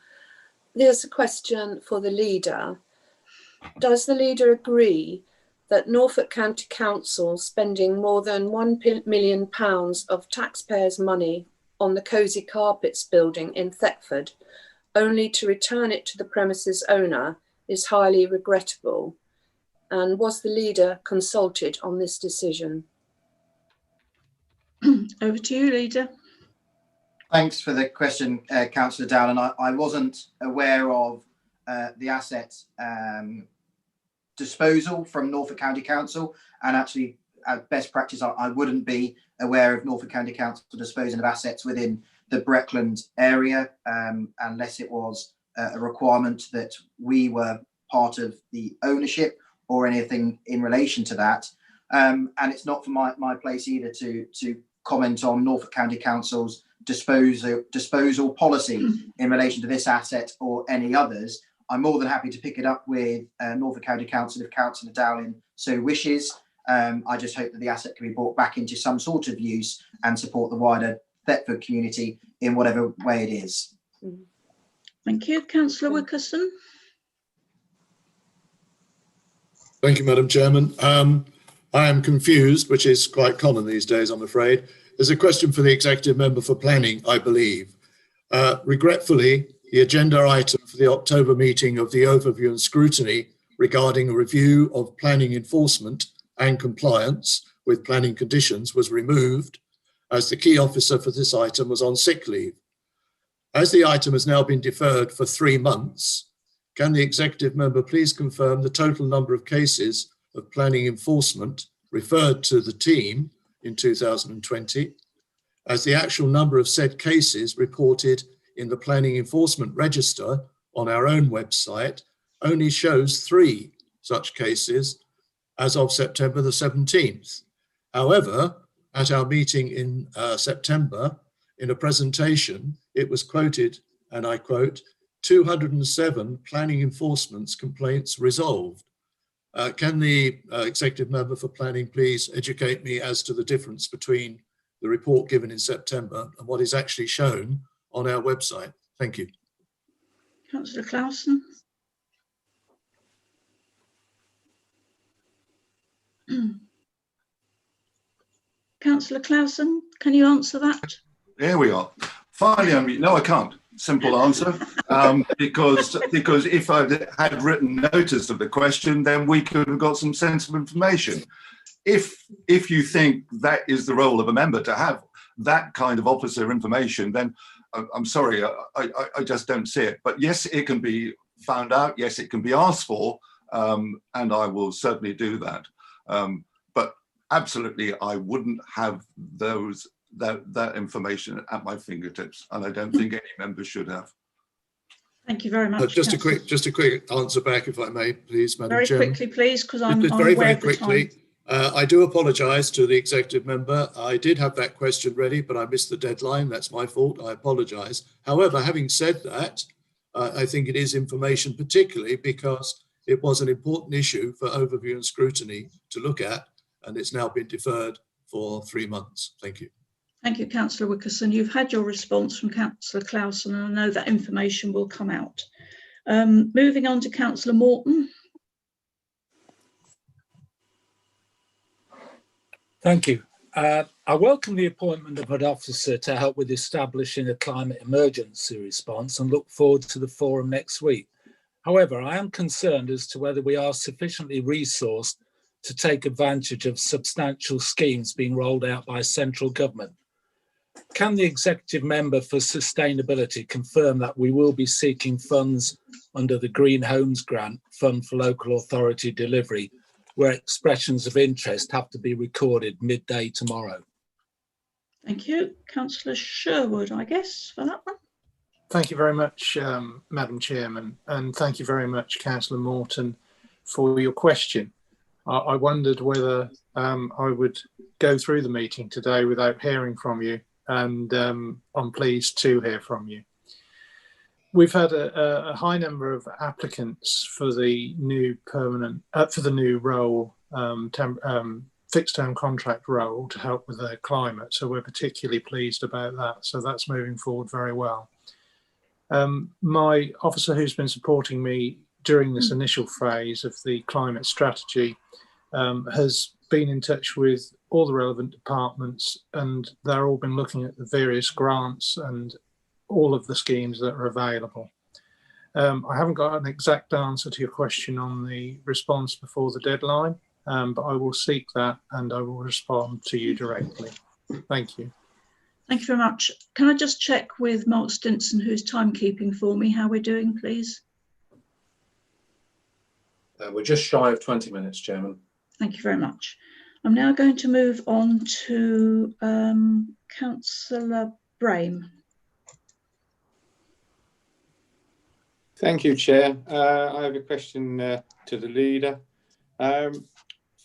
There's a question for the leader. Does the leader agree that Norfolk County Council spending more than £1 million of taxpayers' money on the Cosy Carpets building in Thetford, only to return it to the premises owner, is highly regrettable? And was the leader consulted on this decision? Over to you, leader. Thanks for the question, Councillor Dowling. I wasn't aware of the asset disposal from Norfolk County Council, and actually, at best practice, I wouldn't be aware of Norfolk County Council disposing of assets within the Breckland area unless it was a requirement that we were part of the ownership or anything in relation to that. And it's not for my place either to comment on Norfolk County Council's disposal policy in relation to this asset or any others. I'm more than happy to pick it up with Norfolk County Council if Councillor Dowling so wishes. I just hope that the asset can be brought back into some sort of use and support the wider Thetford community in whatever way it is. Thank you. Councillor Wickerson. Thank you, Madam Chairman. I am confused, which is quite common these days, I'm afraid. There's a question for the Executive Member for Planning, I believe. Regretfully, the agenda item for the October meeting of the overview and scrutiny regarding a review of planning enforcement and compliance with planning conditions was removed, as the key officer for this item was on sick leave. As the item has now been deferred for 3 months, can the Executive Member please confirm the total number of cases of planning enforcement referred to the team in 2020, as the actual number of said cases reported in the Planning Enforcement Register on our own website only shows 3 such cases as of September the 17th. However, at our meeting in September, in a presentation, it was quoted, and I quote, 207 planning enforcement complaints resolved. Can the Executive Member for Planning please educate me as to the difference between the report given in September and what is actually shown on our website? Thank you. Councillor Clausen. Councillor Clausen, can you answer that? There we are. Finally, no, I can't. Simple answer. Because if I had written notice of the question, then we could have got some sensible information. If you think that is the role of a member to have that kind of officer information, then I'm sorry, I just don't see it. But yes, it can be found out. Yes, it can be asked for, and I will certainly do that. But absolutely, I wouldn't have that information at my fingertips, and I don't think any member should have. Thank you very much. Just a quick answer back, if I may, please, Madam Chairman. Very quickly, please, because I'm very aware of the quickly. time. I do apologise to the Executive Member. I did have that question ready, but I missed the deadline. That's my fault. I apologise. However, having said that, I think it is information, particularly because it was an important issue for overview and scrutiny to look at, and it's now been deferred for 3 months. Thank you. Thank you, Councillor Wickerson. You've had your response from Councillor Clausen, and I know that information will come out. Moving on to Councillor Morton. Thank you. I welcome the appointment of an officer to help with establishing a climate emergency response and look forward to the forum next week. However, I am concerned as to whether we are sufficiently resourced to take advantage of substantial schemes being rolled out by central government. Can the executive member for sustainability confirm that we will be seeking funds under the Green Homes Grant Fund for Local Authority Delivery, where expressions of interest have to be recorded midday tomorrow? Thank you. Councillor Sherwood, I guess, for that one. Thank you very much, Madam Chairman, and thank you very much, Councillor Morton, for your question. I wondered whether I would go through the meeting today without hearing from you, and I'm pleased to hear from you. We've had a high number of applicants for the new permanent, for the new role, fixed term contract role to help with the climate. So we're particularly pleased about that. So that's moving forward very well. My officer who's been supporting me during this initial phase of the climate strategy has been in touch with all the relevant departments, and they're all been looking at the various grants and all of the schemes that are available. I haven't got an exact answer to your question on the response before the deadline, but I will seek that and I will respond to you directly. Thank you. Thank you very much. Can I just check with Mark Stinson, who's timekeeping for me, how we're doing, please? We're just shy of 20 minutes, Chairman. Thank you very much. I'm now going to move on to Councillor Brame. Thank you, Chair. I have a question to the leader.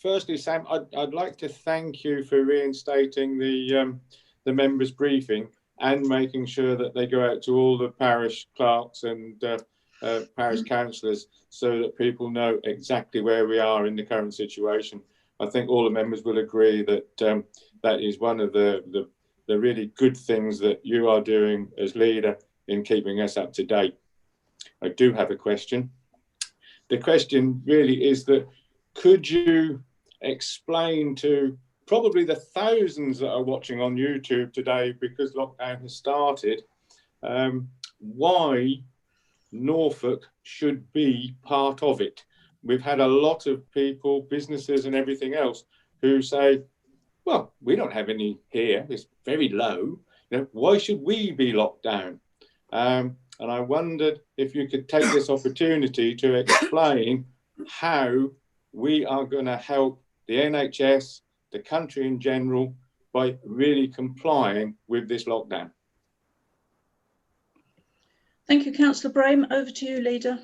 Firstly, Sam, I'd like to thank you for reinstating the members' briefing and making sure that they go out to all the parish clerks and parish councillors so that people know exactly where we are in the current situation. I think all the members will agree that that is one of the really good things that you are doing as leader in keeping us up to date. I do have a question. The question really is that could you explain to probably the thousands that are watching on YouTube today, because lockdown has started, why Norfolk should be part of it? We've had a lot of people, businesses and everything else who say, well, we don't have any here, it's very low. You know, why should we be locked down? And I wondered if you could take this opportunity to explain how we are going to help the NHS, the country in general, by really complying with this lockdown. Thank you, Councillor Brame. Over to you, Leader.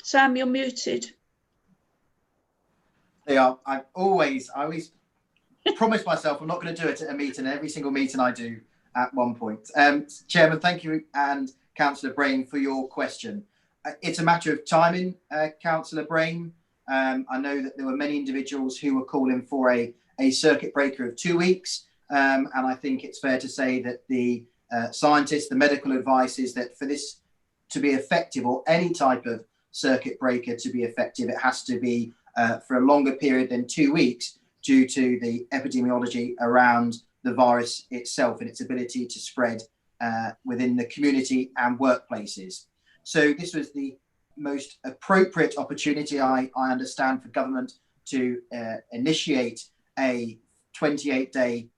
Sam, you're muted. They are. I always promise myself I'm not going to do it at a meeting. Every single meeting I do at one point. Chairman, thank you, and Councillor Brame, for your question. It's a matter of timing, Councillor Brame. I know that there were many individuals who were calling for a circuit breaker of 2 weeks, and I think it's fair to say that the scientists, the medical advice is that for this to be effective, or any type of circuit breaker to be effective, it has to be for a longer period than 2 weeks, due to the epidemiology around the virus itself and its ability to spread within the community and workplaces. So this was the most appropriate opportunity, I understand, for government to initiate a 28-day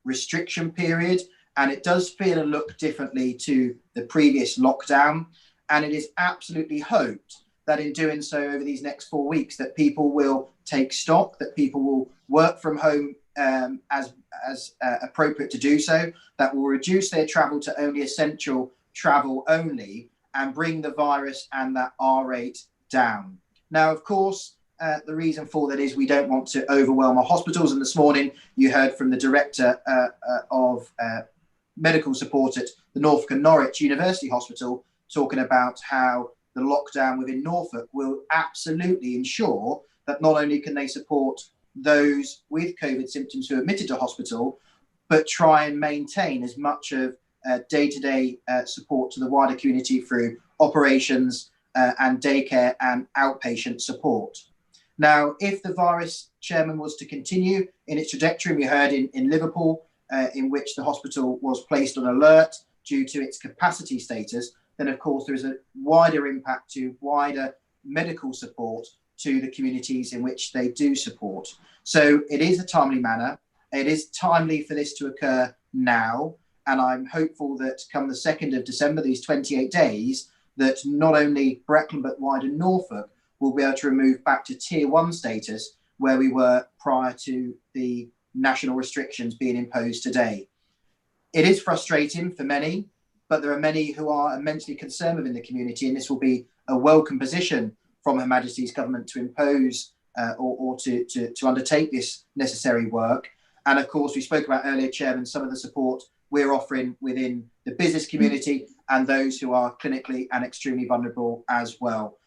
restriction period. And it does feel and look differently to the previous lockdown. And it is absolutely hoped that in doing so over these next 4 weeks, that people will take stock, that people will work from home as appropriate to do so, that will reduce their travel to only essential travel only, and bring the virus and that R rate down. Now, of course, the reason for that is we don't want to overwhelm our hospitals. And this morning you heard from the director of medical support at the Norfolk and Norwich University Hospital, talking about how the lockdown within Norfolk will absolutely ensure that not only can they support those with COVID symptoms who are admitted to hospital, but try and maintain as much of day-to-day support to the wider community through operations and daycare and outpatient support. Now, if the virus, Chairman, was to continue in its trajectory, we heard in Liverpool, in which the hospital was placed on alert due to its capacity status, then of course there is a wider impact to wider medical support to the communities in which they do support. So it is a timely manner. It is timely for this to occur now. And I'm hopeful that come the 2nd of December, these 28 days, that not only Breckland but wider Norfolk will be able to remove back to tier 1 status where we were prior to the national restrictions being imposed today. It is frustrating for many, but there are many who are immensely concerned within the community, and this will be a welcome position from Her Majesty's government to impose or to undertake this necessary work. And of course, we spoke about earlier, Chairman, some of the support we're offering within the business community and those who are clinically and extremely vulnerable as well.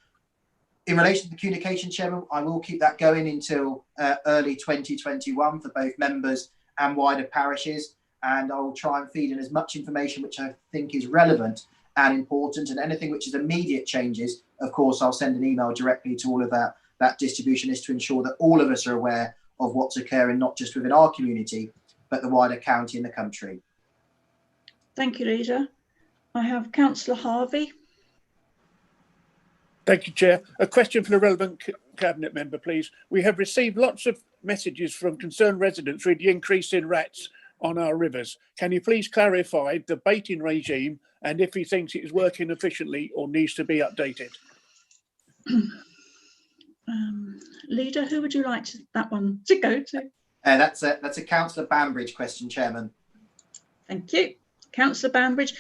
In relation to the communication, Chairman, I will keep that going until early 2021 for both members and wider parishes. And I will try and feed in as much information which I think is relevant and important, and anything which is immediate changes, of course, I'll send an email directly to all of that distribution is to ensure that all of us are aware of what's occurring, not just within our community, but the wider county and the country. Thank you, Leader. I have Councillor Harvey. Thank you, Chair. A question for the relevant Cabinet member, please. We have received lots of messages from concerned residents with the increase in rats on our rivers. Can you please clarify the baiting regime and if he thinks it is working efficiently or needs to be updated? Leader, who would you like that one to go to? That's a Councillor Banbridge question, Chairman. Thank you. Councillor Banbridge.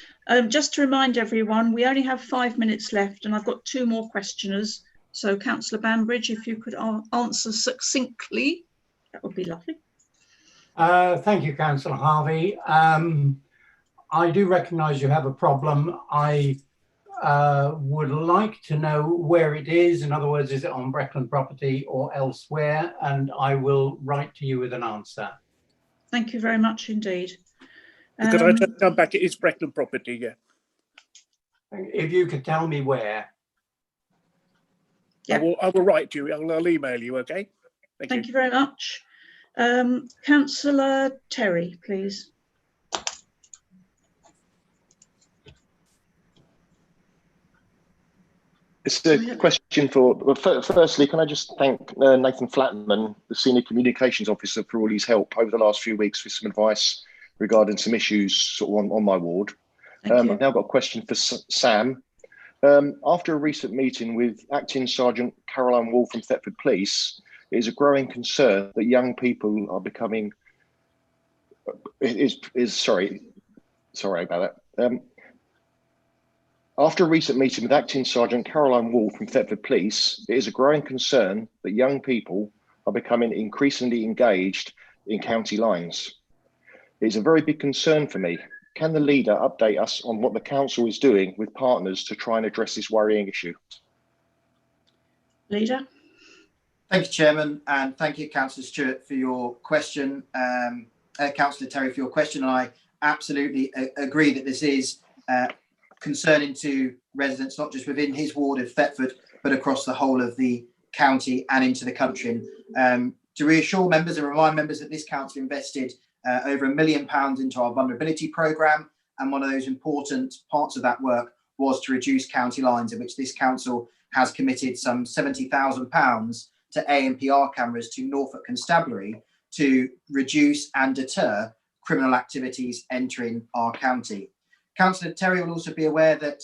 Just to remind everyone, we only have 5 minutes left and I've got 2 more questioners. So Councillor Banbridge, if you could answer succinctly, that would be lovely. Thank you, Councillor Harvey. I do recognise you have a problem. I would like to know where it is. In other words, is it on Breckland property or elsewhere? And I will write to you with an answer. Thank you very much indeed. Could I just come back? It is Breckland property, yeah. If you could tell me where. Yeah. I will write to you. I'll email you, okay? Thank you very much. Councillor Terry, please. It's a question for, well, firstly, can I just thank Nathan Flatman, the Senior Communications Officer, for all his help over the last few weeks with some advice regarding some issues sort of on my ward. I've now got a question for Sam. After a recent meeting with Acting Sergeant Caroline Wall from Thetford Police, it is a growing concern that young people are becoming, sorry about that. After a recent meeting with Acting Sergeant Caroline Wall from Thetford Police, it is a growing concern that young people are becoming increasingly engaged in county lines. It is a very big concern for me. Can the leader update us on what the council is doing with partners to try and address this worrying issue? Leader. Thank you, Chairman, and thank you, Councillor Stewart, for your question. Councillor Terry, for your question. And I absolutely agree that this is concerning to residents, not just within his ward of Thetford, but across the whole of the county and into the country. And to reassure members and remind members that this council invested over £1 million into our vulnerability programme, and one of those important parts of that work was to reduce county lines, in which this council has committed some £70,000 to ANPR cameras to Norfolk Constabulary to reduce and deter criminal activities entering our county. Councillor Terry will also be aware that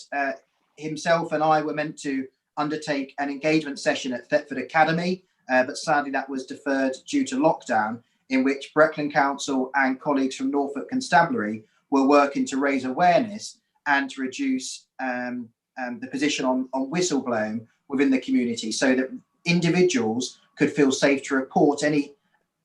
himself and I were meant to undertake an engagement session at Thetford Academy, but sadly that was deferred due to lockdown, in which Breckland Council and colleagues from Norfolk Constabulary were working to raise awareness and to reduce the position on whistleblowing within the community, so that individuals could feel safe to report any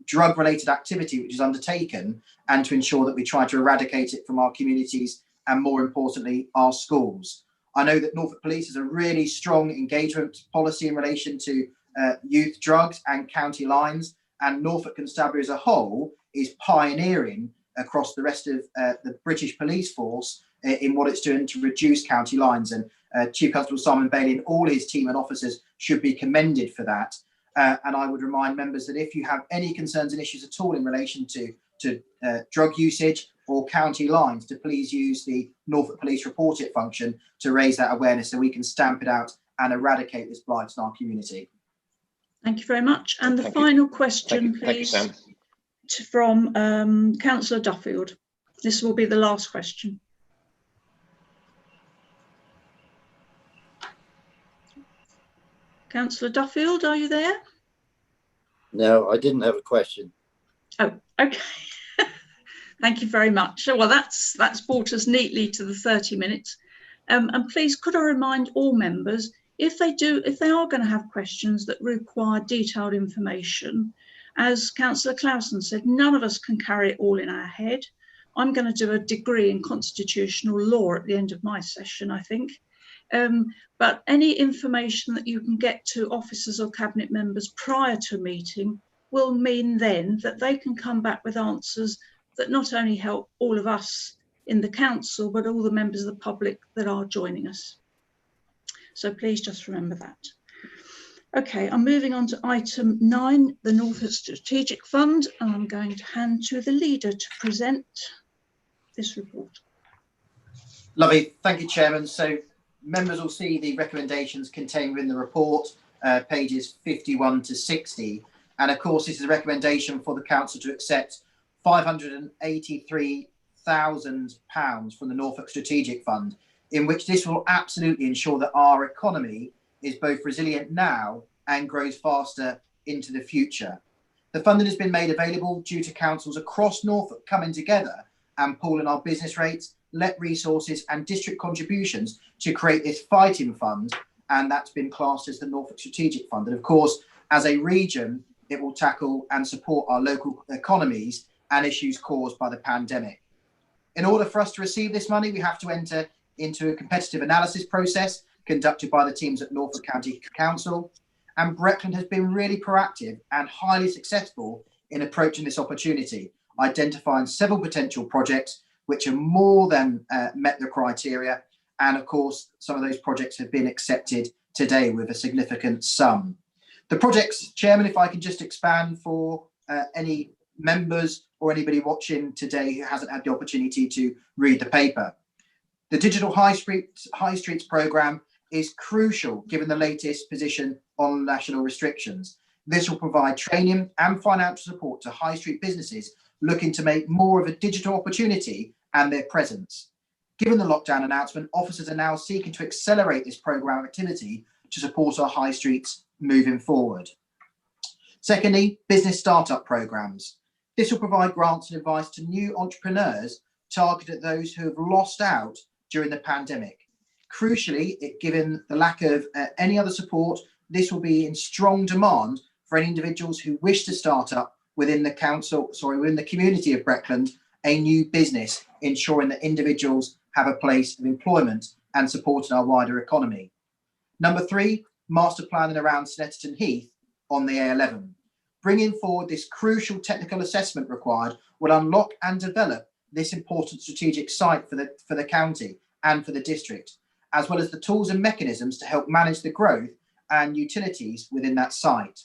drug-related activity which is undertaken, and to ensure that we try to eradicate it from our communities and, more importantly, our schools. I know that Norfolk Police has a really strong engagement policy in relation to youth drugs and county lines, and Norfolk Constabulary as a whole is pioneering across the rest of the British police force in what it's doing to reduce county lines. And Chief Constable Simon Bailey and all his team and officers should be commended for that. And I would remind members that if you have any concerns and issues at all in relation to drug usage or county lines, to please use the Norfolk Police Report It function to raise that awareness so we can stamp it out and eradicate this blight in our community. Thank you very much. And the final question, please, from Councillor Duffield. This will be the last question. Councillor Duffield, are you there? No, I didn't have a question. Oh, okay. Thank you very much. Well, that's brought us neatly to the 30 minutes. And please, could I remind all members, if they are going to have questions that require detailed information, as Councillor Clausen said, none of us can carry it all in our head. I'm going to do a degree in constitutional law at the end of my session, I think. But any information that you can get to officers or cabinet members prior to a meeting will mean then that they can come back with answers that not only help all of us in the council, but all the members of the public that are joining us. So please just remember that. Okay, I'm moving on to item 9, the Norfolk Strategic Fund, and I'm going to hand to the leader to present this report. Lovely, thank you, Chairman. So members will see the recommendations contained within the report, pages 51 to 60. And of course, this is a recommendation for the council to accept £583,000 from the Norfolk Strategic Fund, in which this will absolutely ensure that our economy is both resilient now and grows faster into the future. The funding has been made available due to councils across Norfolk coming together and pooling our business rates, let resources and district contributions to create this fighting fund, and that's been classed as the Norfolk Strategic Fund. And of course, as a region, it will tackle and support our local economies and issues caused by the pandemic. In order for us to receive this money, we have to enter into a competitive analysis process conducted by the teams at Norfolk County Council, and Breckland has been really proactive and highly successful in approaching this opportunity, identifying several potential projects which have more than met the criteria, and of course some of those projects have been accepted today with a significant sum. The projects, Chairman, if I can just expand for any members or anybody watching today who hasn't had the opportunity to read the paper. The Digital High Streets programme is crucial given the latest position on national restrictions. This will provide training and financial support to high street businesses looking to make more of a digital opportunity and their presence. Given the lockdown announcement, officers are now seeking to accelerate this programme activity to support our high streets moving forward. Secondly, business startup programmes. This will provide grants and advice to new entrepreneurs targeted at those who have lost out during the pandemic. Crucially, given the lack of any other support, this will be in strong demand for any individuals who wish to start up within the community of Breckland, a new business, ensuring that individuals have a place of employment and supporting our wider economy. Number 3, master planning around Stetterton Heath on the A11. Bringing forward this crucial technical assessment required will unlock and develop this important strategic site for the county and for the district, as well as the tools and mechanisms to help manage the growth and utilities within that site.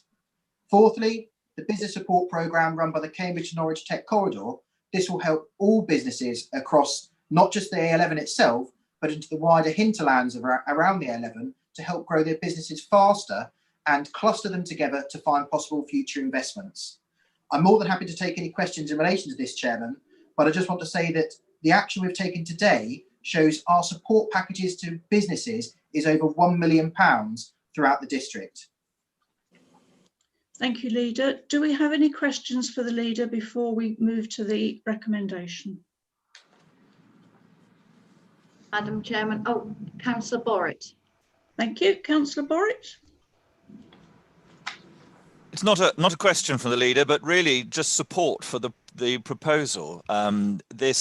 Fourthly, the business support programme run by the Cambridge Norwich Tech Corridor. This will help all businesses across not just the A11 itself, but into the wider hinterlands around the A11 to help grow their businesses faster and cluster them together to find possible future investments. I'm more than happy to take any questions in relation to this, Chairman, but I just want to say that the action we've taken today shows our support packages to businesses is over £1 million throughout the district. Thank you, Leader. Do we have any questions for the Leader before we move to the recommendation? Madam Chairman, Councillor Borrett. Thank you. Councillor Borrett. It's not a question from the leader, but really just support for the proposal. And I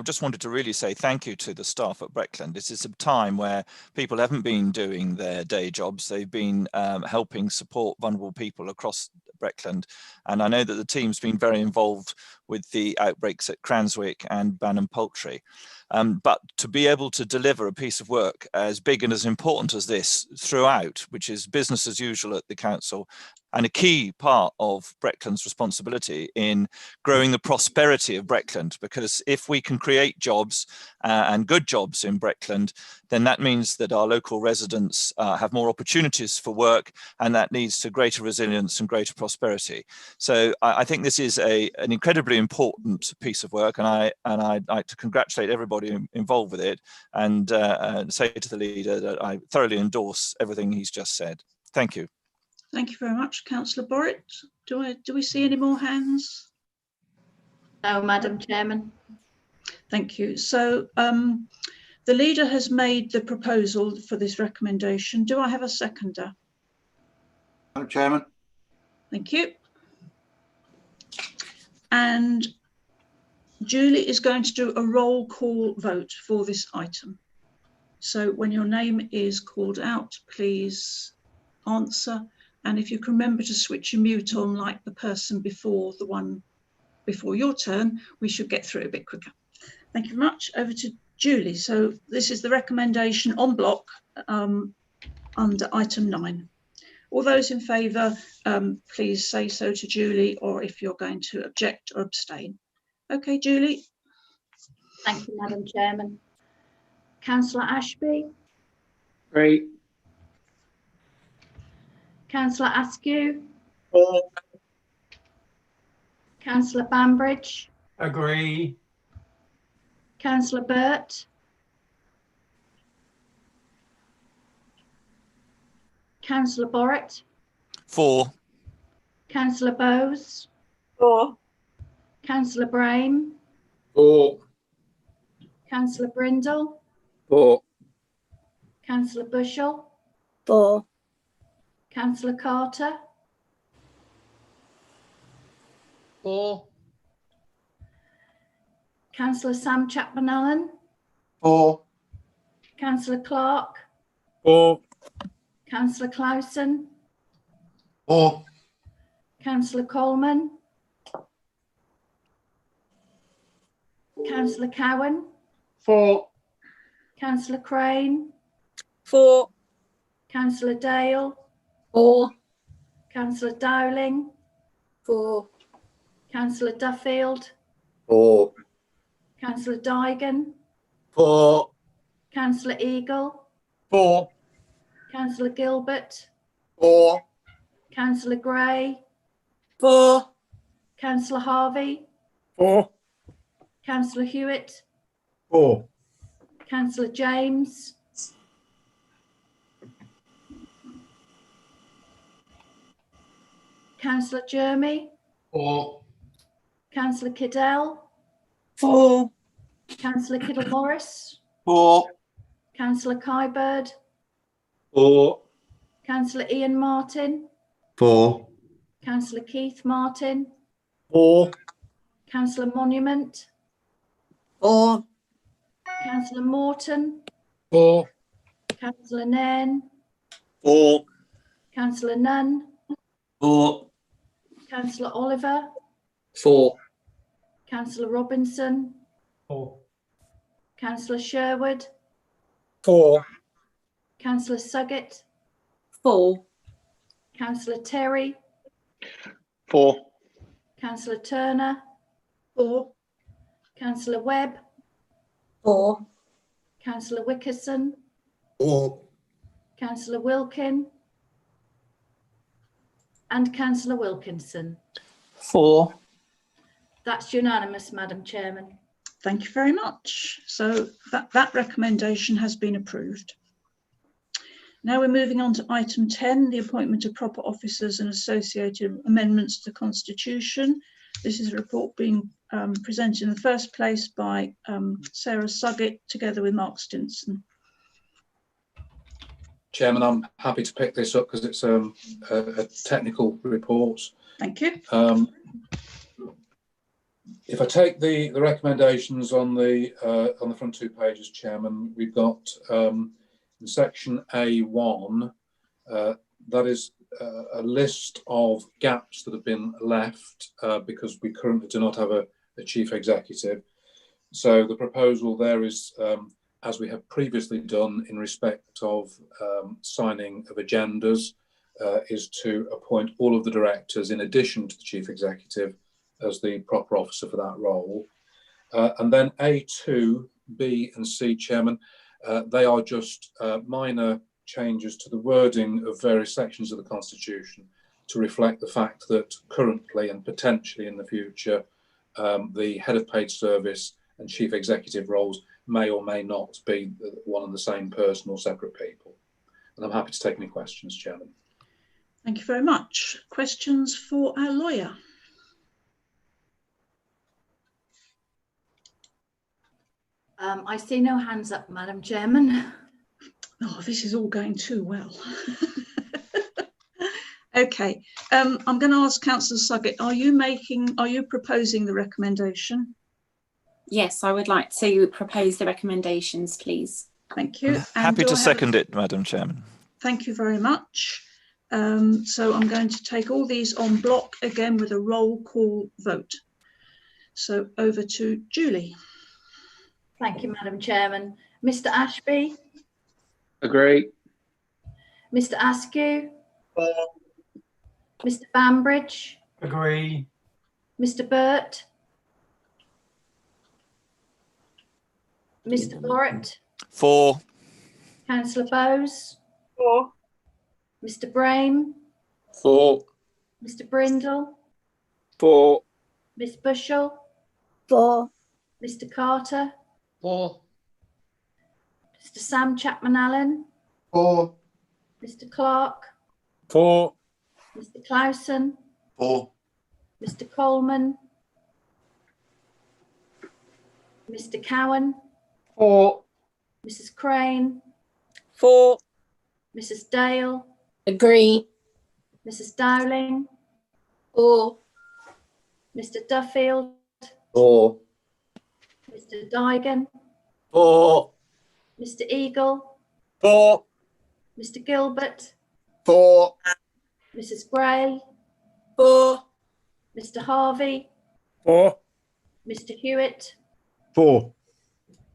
just wanted to really say thank you to the staff at Breckland. This is a time where people haven't been doing their day jobs. They've been helping support vulnerable people across Breckland. And I know that the team's been very involved with the outbreaks at Cranswick and Banham Poultry. But to be able to deliver a piece of work as big and as important as this throughout, which is business as usual at the council, and a key part of Breckland's responsibility in growing the prosperity of Breckland, because if we can create jobs and good jobs in Breckland, then that means that our local residents have more opportunities for work, and that leads to greater resilience and greater prosperity. So I think this is an incredibly important piece of work, and I'd like to congratulate everybody involved with it, and say to the leader that I thoroughly endorse everything he's just said. Thank you. Thank you very much, Councillor Borrett. Do we see any more hands? No, Madam Chairman. Thank you. So the leader has made the proposal for this recommendation. Do I have a seconder? Madam Chairman. Thank you. And Julie is going to do a roll call vote for this item. So when your name is called out, please answer. And if you can remember to switch your mute on like the person before, the one before your turn, we should get through a bit quicker. Thank you very much. Over to Julie. So this is the recommendation en bloc under item 9. All those in favour, please say so to Julie, or if you're going to object or abstain. Okay, Julie. Thank you, Madam Chairman. Councillor Ashby. Agree. Councillor Askew. For. Councillor Bambridge. Agree. Councillor Burt. Councillor Borrett. For. Councillor Bowes. For. Councillor Brame. For. Councillor Brindle. For. Councillor Bushell. For. Councillor Carter. For. Councillor Sam Chapman-Allen. For. Councillor Clark. For. Councillor Clausen. For. Councillor Coleman. Councillor Cowan. For. Councillor Crane. For. Councillor Dale. For. Councillor Dowling. For. Councillor Duffield. For. Councillor Dygan. For. Councillor Eagle. For. Councillor Gilbert. For. Councillor Gray. For. Councillor Harvey. For. Councillor Hewitt. For. Councillor James. Councillor Jeremy. For. Councillor Kiddell. For. Councillor Kittle-Morris. For. Councillor Kybird. For. Councillor Ian Martin. For. Councillor Keith Martin. For. Councillor Monument. For. Councillor Morton. For. Councillor Nairn. For. Councillor Nunn. For. Councillor Oliver. For. Councillor Robinson. For. Councillor Sherwood. For. Councillor Suggett. For. Councillor Terry. For. Councillor Turner. For. Councillor Webb. For. Councillor Wickerson. For. Councillor Wilkin. And Councillor Wilkinson. For. That's unanimous, Madam Chairman. Thank you very much. So that recommendation has been approved. Now we're moving on to item 10, the appointment of proper officers and associated amendments to the Constitution. This is a report being presented in the first place by Sarah Suggett together with Mark Stinson. Chairman, I'm happy to pick this up because it's a technical report. Thank you. If I take the recommendations on the front 2 pages, Chairman, we've got in section A1, that is a list of gaps that have been left because we currently do not have a chief executive. So the proposal there is, as we have previously done in respect of signing of agendas, is to appoint all of the directors in addition to the chief executive as the proper officer for that role. And then A2, B and C, Chairman, they are just minor changes to the wording of various sections of the Constitution to reflect the fact that currently and potentially in the future, the head of paid service and chief executive roles may or may not be one and the same person or separate people. And I'm happy to take any questions, Chairman. Thank you very much. Questions for our lawyer? I see no hands up, Madam Chairman. Oh, this is all going too well. Okay, I'm going to ask Councillor Suggett, are you proposing the recommendation? Yes, I would like to propose the recommendations, please. Thank you. Happy to second it, Madam Chairman. Thank you very much. So I'm going to take all these en bloc again with a roll call vote. So over to Julie. Thank you, Madam Chairman. Mr. Ashby? Agree. Mr. Askew? Mr. Bambridge? Agree. Mr. Burt? Mr. Borrett? 4. Councillor Bowes? 4. Mr. Brame? 4. Mr. Brindle? 4. Miss Bushell? 4. Mr. Carter? 4. Mr. Sam Chapman-Allen? 4. Mr. Clark? 4. Mr. Clausen? 4. Mr. Coleman? Mr. Cowan? 4. Mrs. Crane? 4. Mrs. Dale? Agree. Mrs. Dowling? 4. Mr. Duffield? 4. Mr. Dygan? 4. Mr. Eagle? 4. Mr. Gilbert? 4. Mrs. Gray? 4. Mr. Harvey? 4. Mr. Hewitt? 4.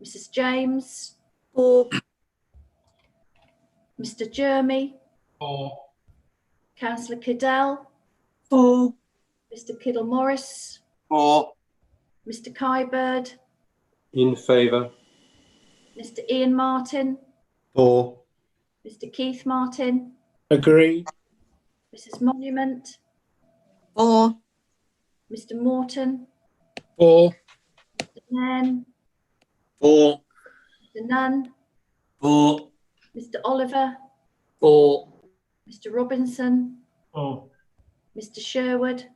Mrs. James? 4. Mr. Jermy? 4. Councillor Cadell? 4. Mr. Kiddle-Morris? 4. Mr. Kybird? In favour. Mr. Ian Martin? 4. Mr. Keith Martin? Agree. Mrs. Monument? 4. Mr. Morton? 4. Mr. Nairn? 4. Mr. Nunn? 4. Mr. Oliver? 4. Mr. Robinson? 4. Mr. Sherwood?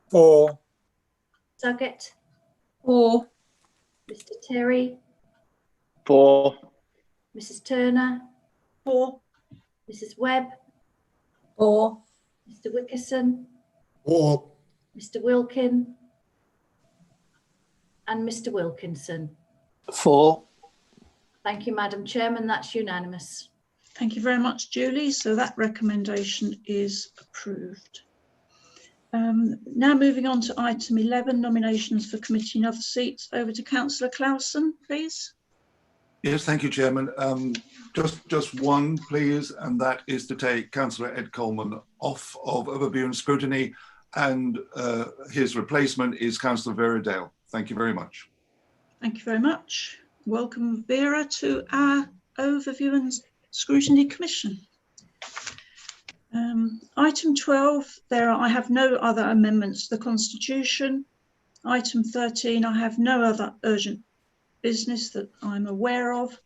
4. Suggett? 4. Mr. Terry? 4. Mrs. Turner? 4. Mrs. Webb? 4. Mr. Wickerson? 4. Mr. Wilkin? And Mr. Wilkinson. 4. Thank you, Madam Chairman. That's unanimous. Thank you very much, Julie. So that recommendation is approved. Now moving on to item 11, nominations for committee and other seats. Over to Councillor Clausen, please. Yes, thank you, Chairman. Just one, please, and that is to take Councillor Ed Coleman off of overview and scrutiny, and his replacement is Councillor Vera Dale. Thank you very much. Thank you very much. Welcome, Vera, to our overview and scrutiny commission. Item 12, I have no other amendments to the Constitution. Item 13, I have no other urgent business that I'm aware of.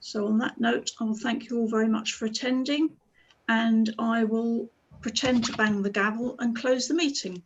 So on that note, I will thank you all very much for attending, and I will pretend to bang the gavel and close the meeting.